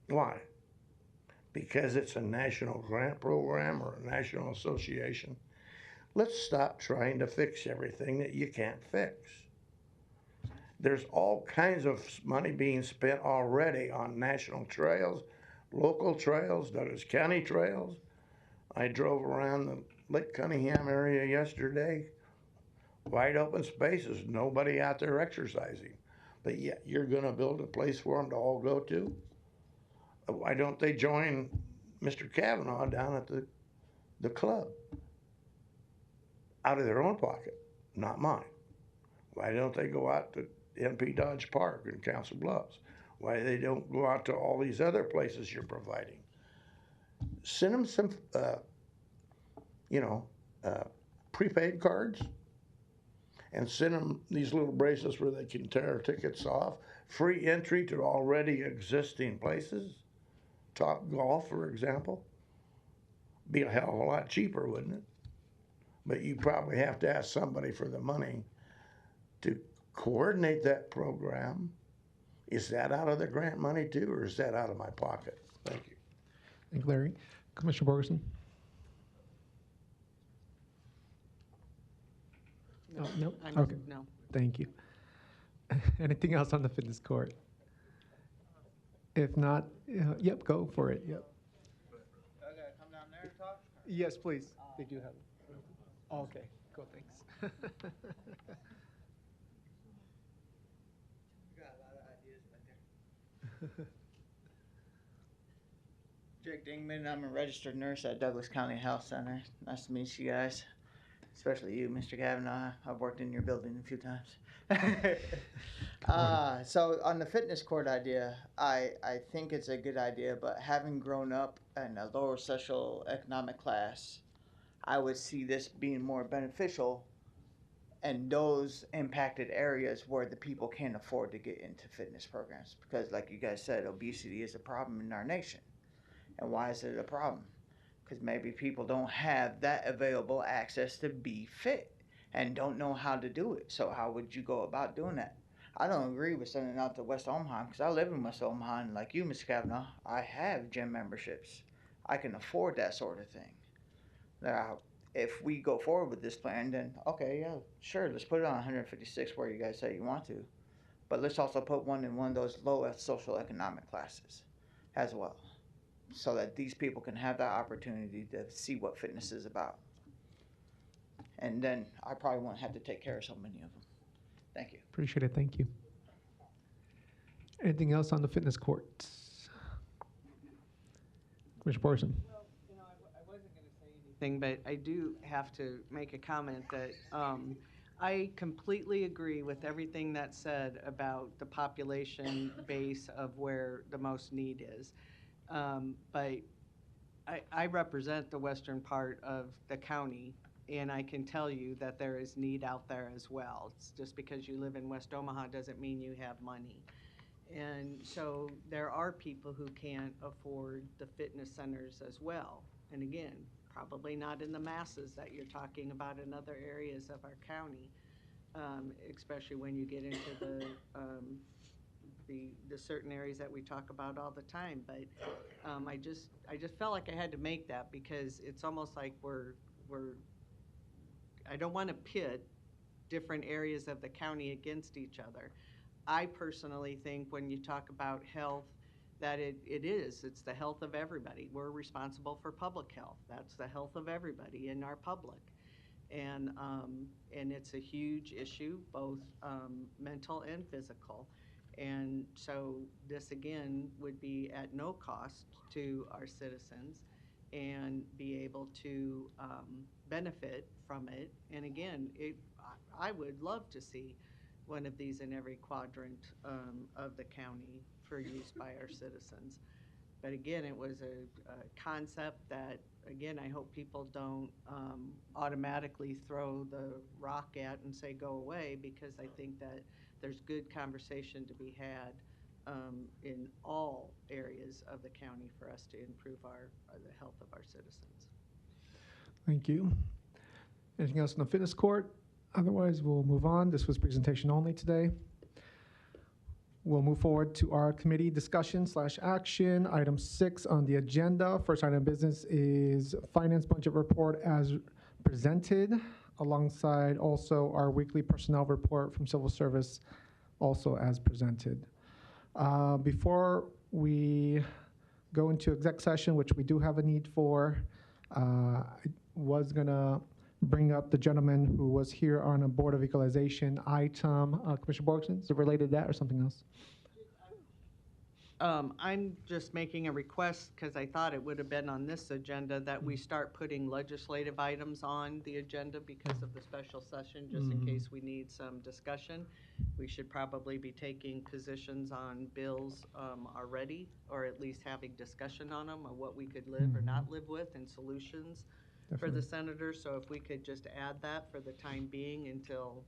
Why? Because it's a national grant program or a national association. Let's stop trying to fix everything that you can't fix. There's all kinds of money being spent already on national trails, local trails, Douglas County trails. I drove around the Lake Cunningham area yesterday. Wide open spaces, nobody out there exercising. But yet you're gonna build a place for them to all go to? Why don't they join Mr. Kavanaugh down at the club? Out of their own pocket, not mine. Why don't they go out to MP Dodge Park and Council Bluffs? Why they don't go out to all these other places you're providing? Send them some, prepaid cards, and send them these little bracelets where they can tear tickets off. Free entry to already existing places. Top Golf, for example. Be a hell of a lot cheaper, wouldn't it? But you probably have to ask somebody for the money to coordinate that program. Is that out of the grant money too, or is that out of my pocket? Thank you. Thank you, Larry. Commissioner Borgeson? Oh, no? Okay. No. Thank you. Anything else on the fitness court? If not, yep, go for it. Yep. Do I gotta come down there and talk? Yes, please. They do have it. Oh, okay, cool, thanks. You got a lot of ideas back there. Jake Dingman, I'm a registered nurse at Douglas County Health Center. Nice to meet you guys, especially you, Mr. Kavanaugh. I've worked in your building a few times. So on the fitness court idea, I think it's a good idea, but having grown up in a lower socioeconomic class, I would see this being more beneficial in those impacted areas where the people can't afford to get into fitness programs. Because like you guys said, obesity is a problem in our nation. And why is it a problem? Because maybe people don't have that available access to be fit and don't know how to do it. So how would you go about doing that? I don't agree with sending out to West Omaha because I live in West Omaha, and like you, Mr. Kavanaugh, I have gym memberships. I can afford that sort of thing. Now, if we go forward with this plan, then okay, yeah, sure, let's put it on 156 where you guys say you want to. But let's also put one in one of those low socioeconomic classes as well, so that these people can have that opportunity to see what fitness is about. and then I probably won't have to take care of so many of them. Thank you. Appreciate it, thank you. Anything else on the fitness courts? Commissioner Borson? I wasn't going to say anything, but I do have to make a comment that I completely agree with everything that's said about the population base of where the most need is. But I represent the western part of the county, and I can tell you that there is need out there as well. It's just because you live in West Omaha doesn't mean you have money. And so there are people who can't afford the fitness centers as well. And again, probably not in the masses that you're talking about in other areas of our county, especially when you get into the certain areas that we talk about all the time. But I just felt like I had to make that because it's almost like I don't want to pit different areas of the county against each other. I personally think when you talk about health, that it's the health of everybody. We're responsible for public health. That's the health of everybody in our public. And it's a huge issue, both mental and physical. And so this again would be at no cost to our citizens and be able to benefit from it. And again, I would love to see one of these in every quadrant of the county for use by our citizens. But again, it was a concept that, again, I hope people don't automatically throw the rock at and say go away, because I think that there's good conversation to be had in all areas of the county for us to improve the health of our citizens. Thank you. Anything else on the fitness court? Otherwise, we'll move on. This was presentation only today. We'll move forward to our committee discussion/action. Item 6 on the agenda. First item of business is finance budget report as presented, alongside also our weekly personnel report from civil service, also as presented. Before we go into exec session, which we do have a need for, I was gonna bring up the gentleman who was here on a Board of Equalization item. Commissioner Borgson, is it related to that or something else? I'm just making a request because I thought it would have been on this agenda that we start putting legislative items on the agenda because of the special session, just in case we need some discussion. We should probably be taking positions on bills already, or at least having discussion on them, of what we could live or not live with and solutions for the senators. So if we could just add that for the time being until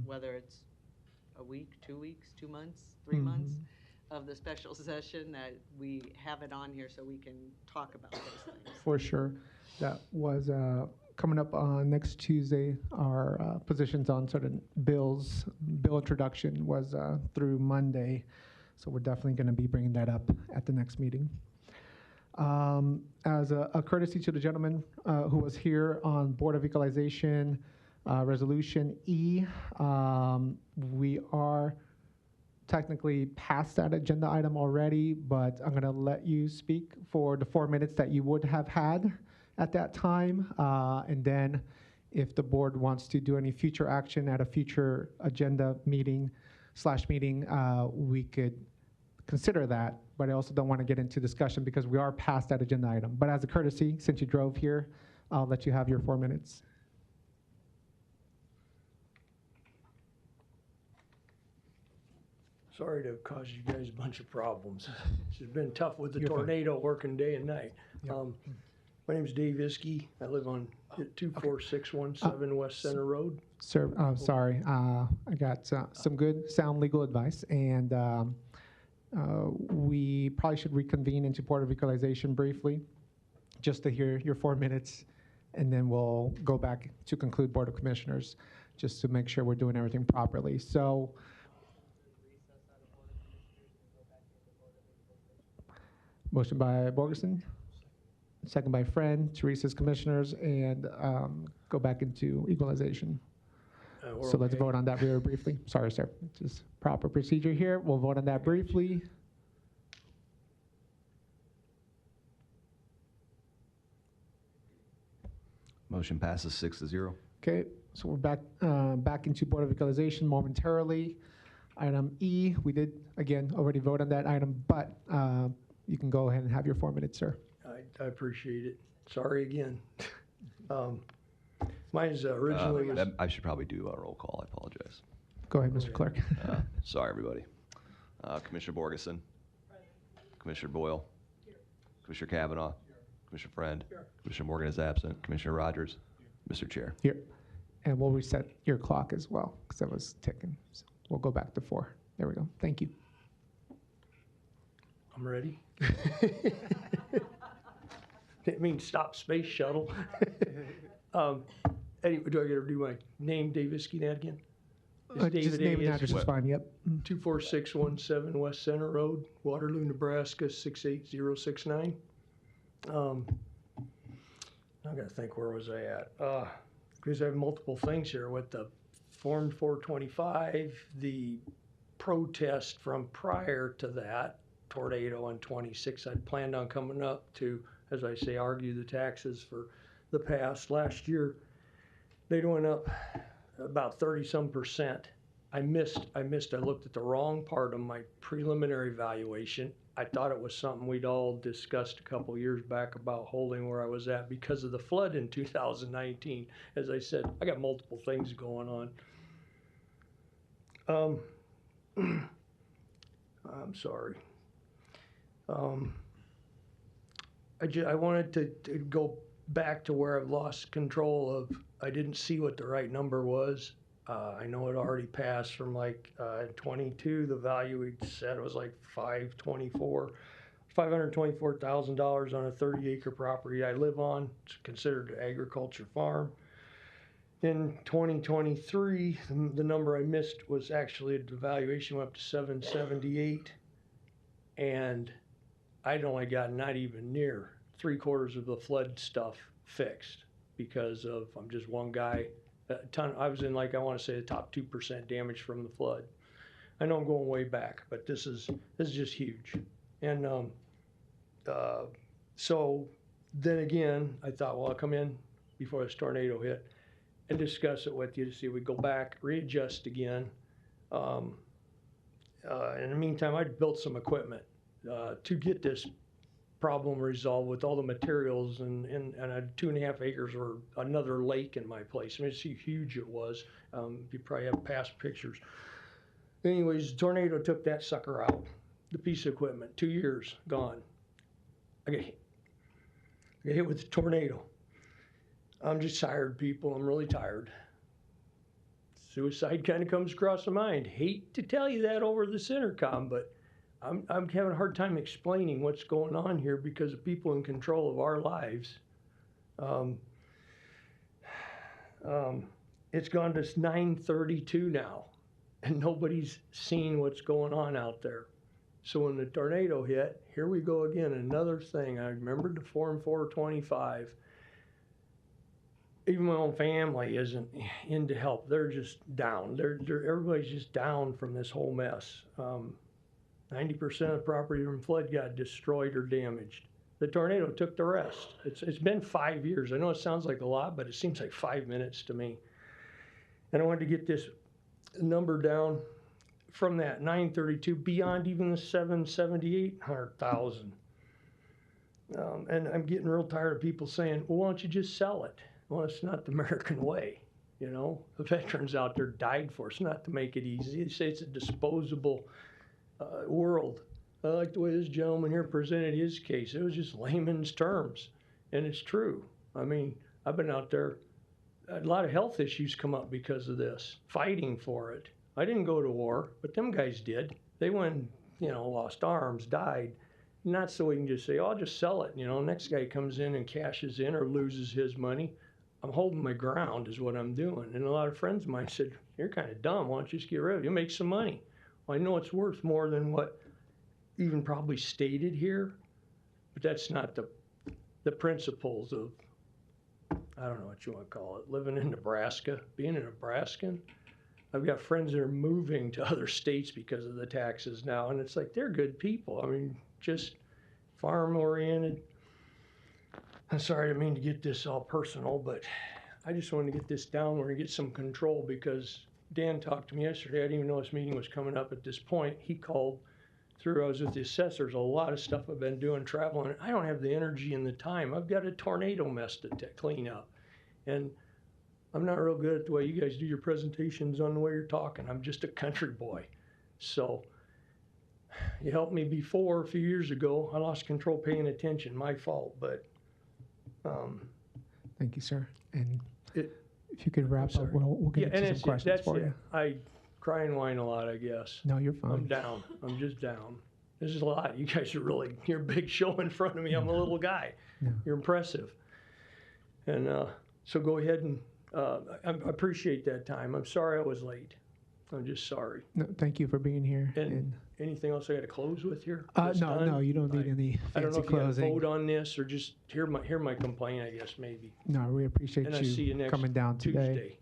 whether it's a week, 2 weeks, 2 months, 3 months of the special session, that we have it on here so we can talk about those things. For sure. That was coming up on next Tuesday. Our positions on certain bill introduction was through Monday. So we're definitely going to be bringing that up at the next meeting. As a courtesy to the gentleman who was here on Board of Equalization, Resolution E, we are technically past that agenda item already, but I'm going to let you speak for the 4 minutes that you would have had at that time. And then if the board wants to do any future action at a future agenda meeting, we could consider that. But I also don't want to get into discussion because we are past that agenda item. But as a courtesy, since you drove here, I'll let you have your 4 minutes. Sorry to cause you guys a bunch of problems. It's been tough with the tornado working day and night. Yep. My name's Dave Iskey. I live on 24617 West Center Road. Sir, sorry. I got some good sound legal advice, and we probably should reconvene into Board of Equalization briefly, just to hear your 4 minutes, and then we'll go back to conclude Board of Commissioners, just to make sure we're doing everything properly. So. Motion by Borgeson, second by Friend, to recess commissioners and go back into equalization. So let's vote on that very briefly. Sorry, sir. Just proper procedure here. We'll vote on that briefly. Motion passes 6-0. Okay, so we're back into Board of Equalization momentarily. Item E, we did, again, already vote on that item, but you can go ahead and have your 4 minutes, sir. I appreciate it. Sorry again. Mine's originally was. I should probably do a roll call. I apologize. Go ahead, Mr. Clerk. Sorry, everybody. Commissioner Borgeson. Commissioner Boyle. Commissioner Kavanaugh. Commissioner Friend. Commissioner Morgan is absent. Commissioner Rogers. Mr. Chair. Here. And we'll reset your clock as well, because that was ticking. So we'll go back to 4. There we go. Thank you. I'm ready. It means stop space shuttle. Anyway, do I gotta do my name, Dave Iskey, that again? Just name and address is fine, yep. 24617 West Center Road, Waterloo, Nebraska, 68069. I gotta think, where was I at? Because I have multiple things here with the Form 425, the protest from prior to that, tornado on 26. I'd planned on coming up to, as I say, argue the taxes for the past. Last year, they went up about 30-some%. I looked at the wrong part of my preliminary valuation. I thought it was something we'd all discussed a couple years back about holding where I was at because of the flood in 2019. As I said, I got multiple things going on. I'm sorry. I wanted to go back to where I've lost control of. I didn't see what the right number was. I know it already passed from like 22. The value we said was like $524,000 on a 30-acre property I live on. It's considered an agriculture farm. In 2023, the number I missed was actually the valuation went up to 778, and I'd only got not even near 3/4 of the flood stuff fixed because of I'm just one guy. I was in, like, I want to say the top 2% damage from the flood. I know I'm going way back, but this is just huge. And so then again, I thought, well, I'll come in before this tornado hit and discuss it with you to see if we go back, readjust again. In the meantime, I built some equipment to get this problem resolved with all the materials and 2.5 acres or another lake in my place. I mean, see how huge it was. You probably have past pictures. Anyways, the tornado took that sucker out. The piece of equipment, 2 years gone. I got hit with a tornado. I'm just tired, people. I'm really tired. Suicide kind of comes across the mind. Hate to tell you that over this intercom, but I'm having a hard time explaining what's going on here because of people in control of our lives. It's gone to 9:32 now, and nobody's seen what's going on out there. So when the tornado hit, here we go again, another thing. I remembered the Form 425. Even my own family isn't into help. They're just down. Everybody's just down from this whole mess. 90% of the property from flood got destroyed or damaged. The tornado took the rest. It's been 5 years. I know it sounds like a lot, but it seems like 5 minutes to me. And I wanted to get this number down from that 932 beyond even the 778,000. And I'm getting real tired of people saying, well, why don't you just sell it? Well, it's not the American way. You know, the veterans out there died for. It's not to make it easy. They say it's a disposable world. I like the way this gentleman here presented his case. It was just layman's terms, and it's true. I mean, I've been out there. A lot of health issues come up because of this, fighting for it. I didn't go to war, but them guys did. They went, lost arms, died. Not so we can just say, oh, I'll just sell it. Next guy comes in and cashes in or loses his money. I'm holding my ground is what I'm doing. And a lot of friends of mine said, you're kind of dumb. Why don't you just get rid of it? You'll make some money. Well, I know it's worth more than what even probably stated here, but that's not the principles of, I don't know what you want to call it, living in Nebraska, being a Nebraskan. I've got friends that are moving to other states because of the taxes now, and it's like, they're good people. I mean, just farm-oriented. I'm sorry, I didn't mean to get this all personal, but I just wanted to get this down where we get some control, because Dan talked to me yesterday. I didn't even know this meeting was coming up at this point. He called through, I was with the assessors, a lot of stuff I've been doing, traveling. I don't have the energy and the time. I've got a tornado mess to clean up. And I'm not real good at the way you guys do your presentations on the way you're talking. I'm just a country boy. So you helped me before a few years ago. I lost control paying attention, my fault, but Thank you, sir. And it, if you could wrap up, sorry. we'll get into some questions for you. I cry and whine a lot, I guess. No, you're fine. I'm down. I'm just down. This is a lot. You guys are really, you're a big show in front of me. I'm a little guy. Yeah. You're impressive. And so go ahead and I appreciate that time. I'm sorry I was late. I'm just sorry. No, thank you for being here. And anything else I got to close with here? No, you don't need any I don't know fancy if you got to closing. vote on this or just hear my complaint, I guess, maybe. No, we appreciate And I see you next coming down today.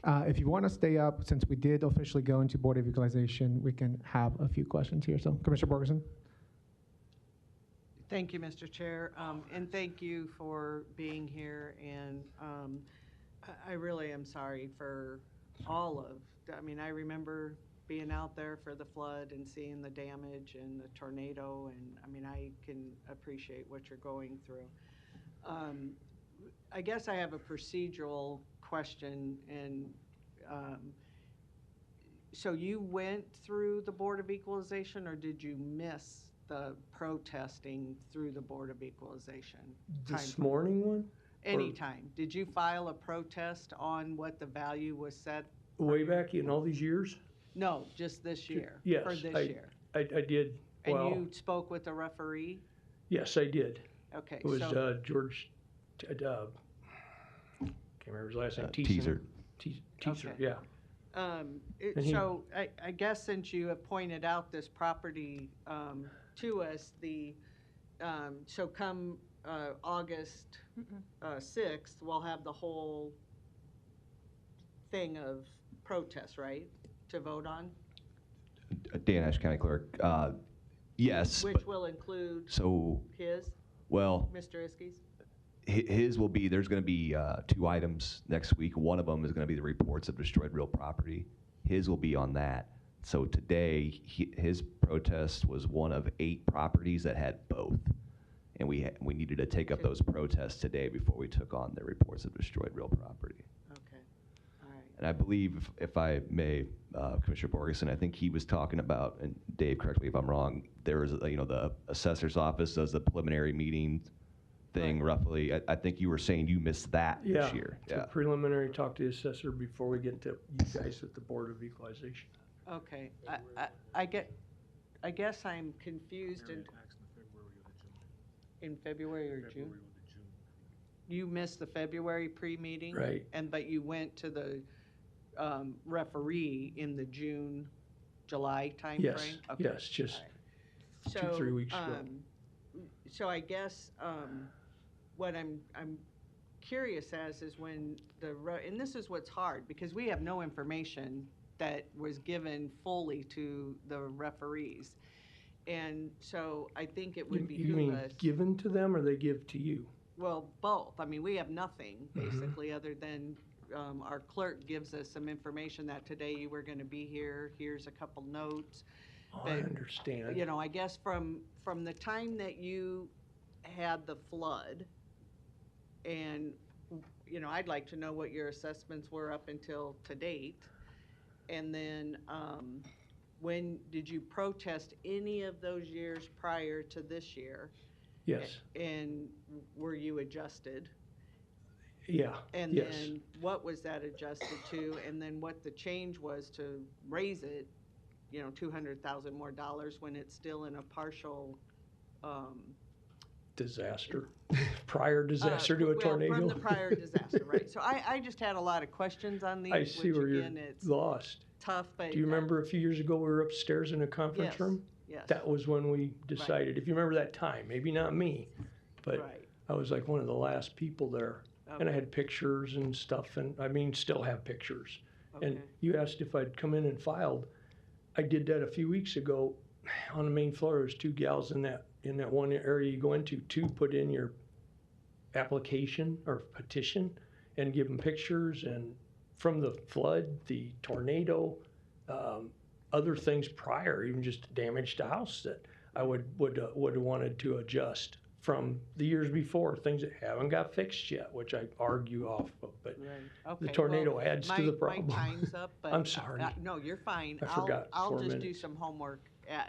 Tuesday. If you want to stay up, since we did officially go into Board of Equalization, we can have a few questions here. So, Commissioner Borgeson? Thank you, Mr. Chair, and thank you for being here. And I really am sorry for all of, I remember being out there for the flood and seeing the damage and the tornado, and I can appreciate what you're going through. I guess I have a procedural question, and so you went through the Board of Equalization, or did you miss the protesting through the Board of Equalization? This morning one? Anytime. Did you file a protest on what the value was set? Way back in all these years? No, just this year. Yes, For this year. I did. And Well, you spoke with the referee? yes, I did. Okay, It was so, George, can't remember his last name. Teaser. Teaser, Okay. yeah. And he- I guess since you have pointed out this property to us, so come August 6th, we'll have the whole thing of protests, right, to vote on? Dan Ash, County Clerk. Yes. Which will include So, his, well, Mr. Iskes? his will be, there's going to be 2 items next week. One of them is going to be the reports of destroyed real property. His will be on that. So today, his protest was one of 8 properties that had both. And we needed to take up those protests today before we took on the reports of destroyed real property. Okay, all right. And I believe, if I may, Commissioner Borgeson, I think he was talking about, and Dave, correct me if I'm wrong, there is, the assessor's office does the preliminary meeting thing roughly. I think you were saying you missed that this year. Yeah, preliminary talk to the assessor before we get to you guys with the Board of Equalization. Okay, I guess I'm confused in February or June? You missed the February pre-meeting? Right. But you went to the referee in the June, July timeframe? Yes, Okay, yes, just all right. 2-3 weeks ago. So I guess what I'm curious as is when and this is what's hard, because we have no information that was given fully to the referees. And so I think it would You mean behoove us. given to them or they give to you? Well, both. We have nothing basically other than our clerk gives us some information that today you were going to be here. Here's a couple notes. Oh, I understand. I guess from the time that you had the flood, and I'd like to know what your assessments were up until to date, and then when did you protest any of those years prior to this year? Yes. And were you adjusted? Yeah, And yes. then what was that adjusted to? And then what the change was to raise it, $200,000 more when it's still in a partial Disaster, prior disaster to a tornado. From the prior disaster, right. So I just had a lot of questions on these. I see which where again, you're it's lost. tough, but. Do you remember a few years ago, we were upstairs in a conference Yes, room? yes. That was when we decided, if you remember that time, maybe not me, but Right. I was like one of the last people there. And I Okay. had pictures and stuff, and still have pictures. And Okay. you asked if I'd come in and filed. I did that a few weeks ago. On the main floor, there's 2 gals in that one area you go into to put in your application or petition, and give them pictures and from the flood, the tornado, other things prior, even just damage to house that I would have wanted to adjust from the years before, things that haven't got fixed yet, which I argue off of, but Right. the Okay, tornado well, adds to the problem. My time's up, but. I'm sorry. No, you're fine. I forgot I'll 4 just do minutes. some homework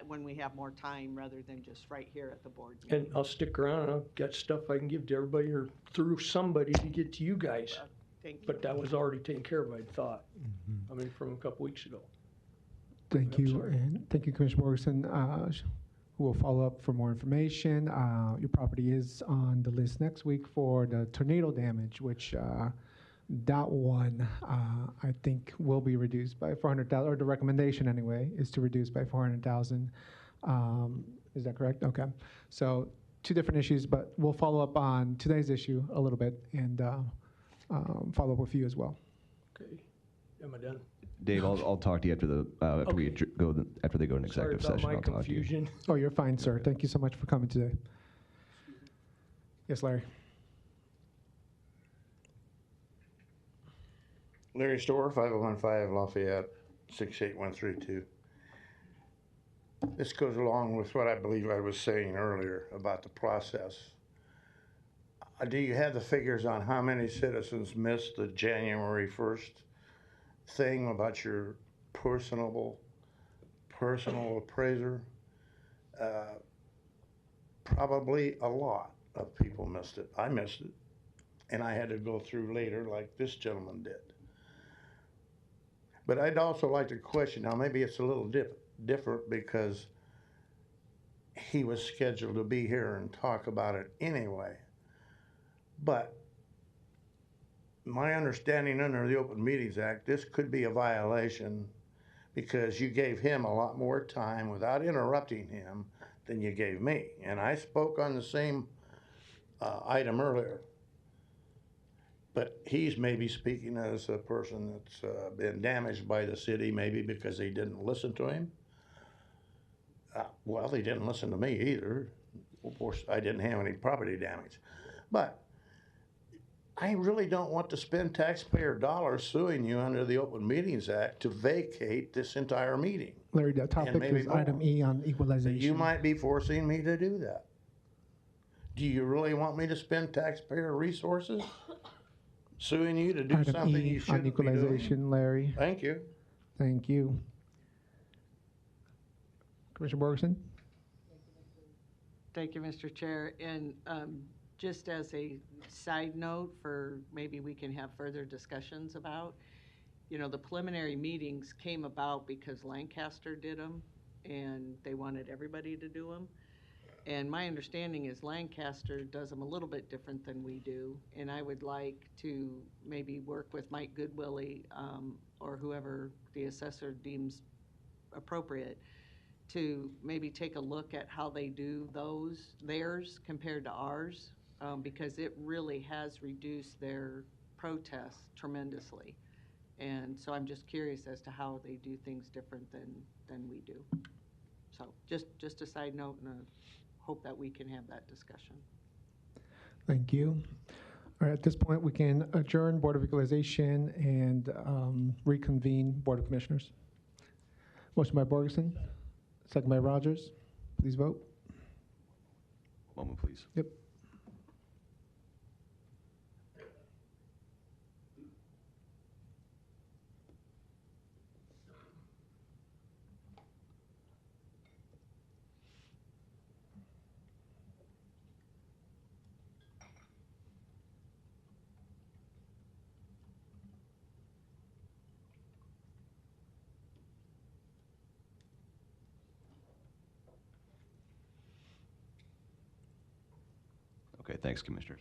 when we have more time rather than just right here at the board meeting. And I'll stick around, and I've got stuff I can give to everybody or through somebody to get to you guys. Thank you. But that was already taken care of, I thought. I mean, from a couple weeks ago. Thank I'm you, sorry. and thank you, Commissioner Borgeson, who will follow up for more information. Your property is on the list next week for the tornado damage, which that one, I think, will be reduced by 400,000, or the recommendation anyway, is to reduce by 400,000. Is that correct? Okay. So 2 different issues, but we'll follow up on today's issue a little bit and follow up with you as well. Okay. Am I done? Dave, I'll talk to you after after we Okay. after they go to an Sorry executive about session. my I'll talk to you. confusion. Oh, you're fine, sir. Thank you so much for coming today. Yes, Larry. Larry Store, 5015 Lafayette, 68132. This goes along with what I believe I was saying earlier about the process. Do you have the figures on how many citizens missed the January 1st thing about your personal appraiser? Probably a lot of people missed it. I missed it. And I had to go through later like this gentleman did. But I'd also like to question, now maybe it's a little different because he was scheduled to be here and talk about it anyway. But my understanding under the Open Meetings Act, this could be a violation because you gave him a lot more time without interrupting him than you gave me. And I spoke on the same item earlier. But he's maybe speaking as a person that's been damaged by the city, maybe because they didn't listen to him. Well, they didn't listen to me either. Of course, I didn't have any property damage. But I really don't want to spend taxpayer dollars suing you under the Open Meetings Act to vacate this entire meeting. Larry, the topic maybe is more. item E on equalization. You might be forcing me to do that. Do you really want me to spend taxpayer resources suing you to do Item something E you on shouldn't be doing? equalization, Larry. Thank you. Thank you. Commissioner Borgeson? Thank you, Mr. Chair. And just as a side note for maybe we can have further discussions about, the preliminary meetings came about because Lancaster did them and they wanted everybody to do them. And my understanding is Lancaster does them a little bit different than we do. And I would like to maybe work with Mike Goodwillie or whoever the assessor deems appropriate to maybe take a look at how they do theirs compared to ours, because it really has reduced their protests tremendously. And so I'm just curious as to how they do things different than we do. So just a side note, and hope that we can have that discussion. Thank you. All right, at this point, we can adjourn Board of Equalization and reconvene Board of Commissioners. Motion by Borgeson, second by Rogers. Please vote. Moment, please. Yep. Okay, thanks, Commissioners.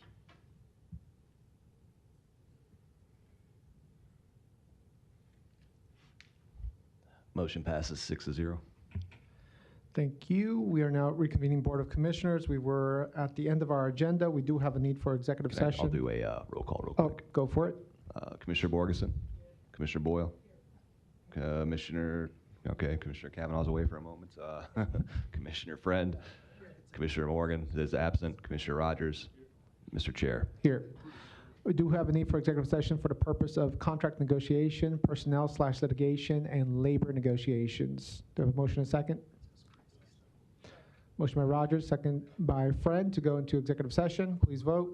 Motion passes 6-0. Thank you. We are now reconvening Board of Commissioners. We were at the end of our agenda. We do have a need for executive session. I'll do a roll call real Oh, quick. go for it. Commissioner Borgeson, Commissioner Boyle, Commissioner Kavanaugh's away for a moment. Commissioner Friend, Commissioner Morgan is absent. Commissioner Rogers, Mr. Chair. Here. We do have a need for executive session for the purpose of contract negotiation, personnel/litigation, and labor negotiations. Do I have a motion and a second? Motion by Rogers, second by Friend to go into executive session. Please vote.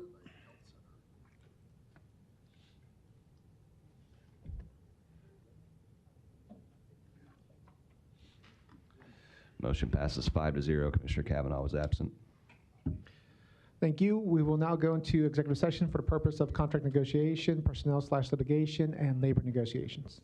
Motion passes 5-0. Commissioner Kavanaugh was absent. Thank you. We will now go into executive session for the purpose of contract negotiation, personnel/litigation, and labor negotiations.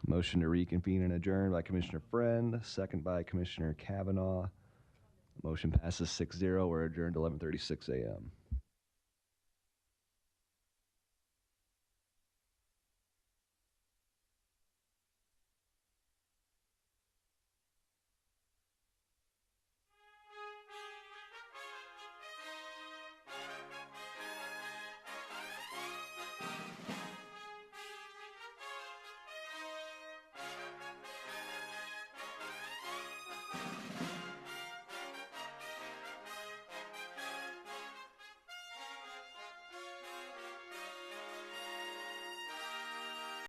Motion to reconvene and adjourn by Commissioner Friend, second by Commissioner Kavanaugh. Motion passes 6-0. We're adjourned 11:36 a.m.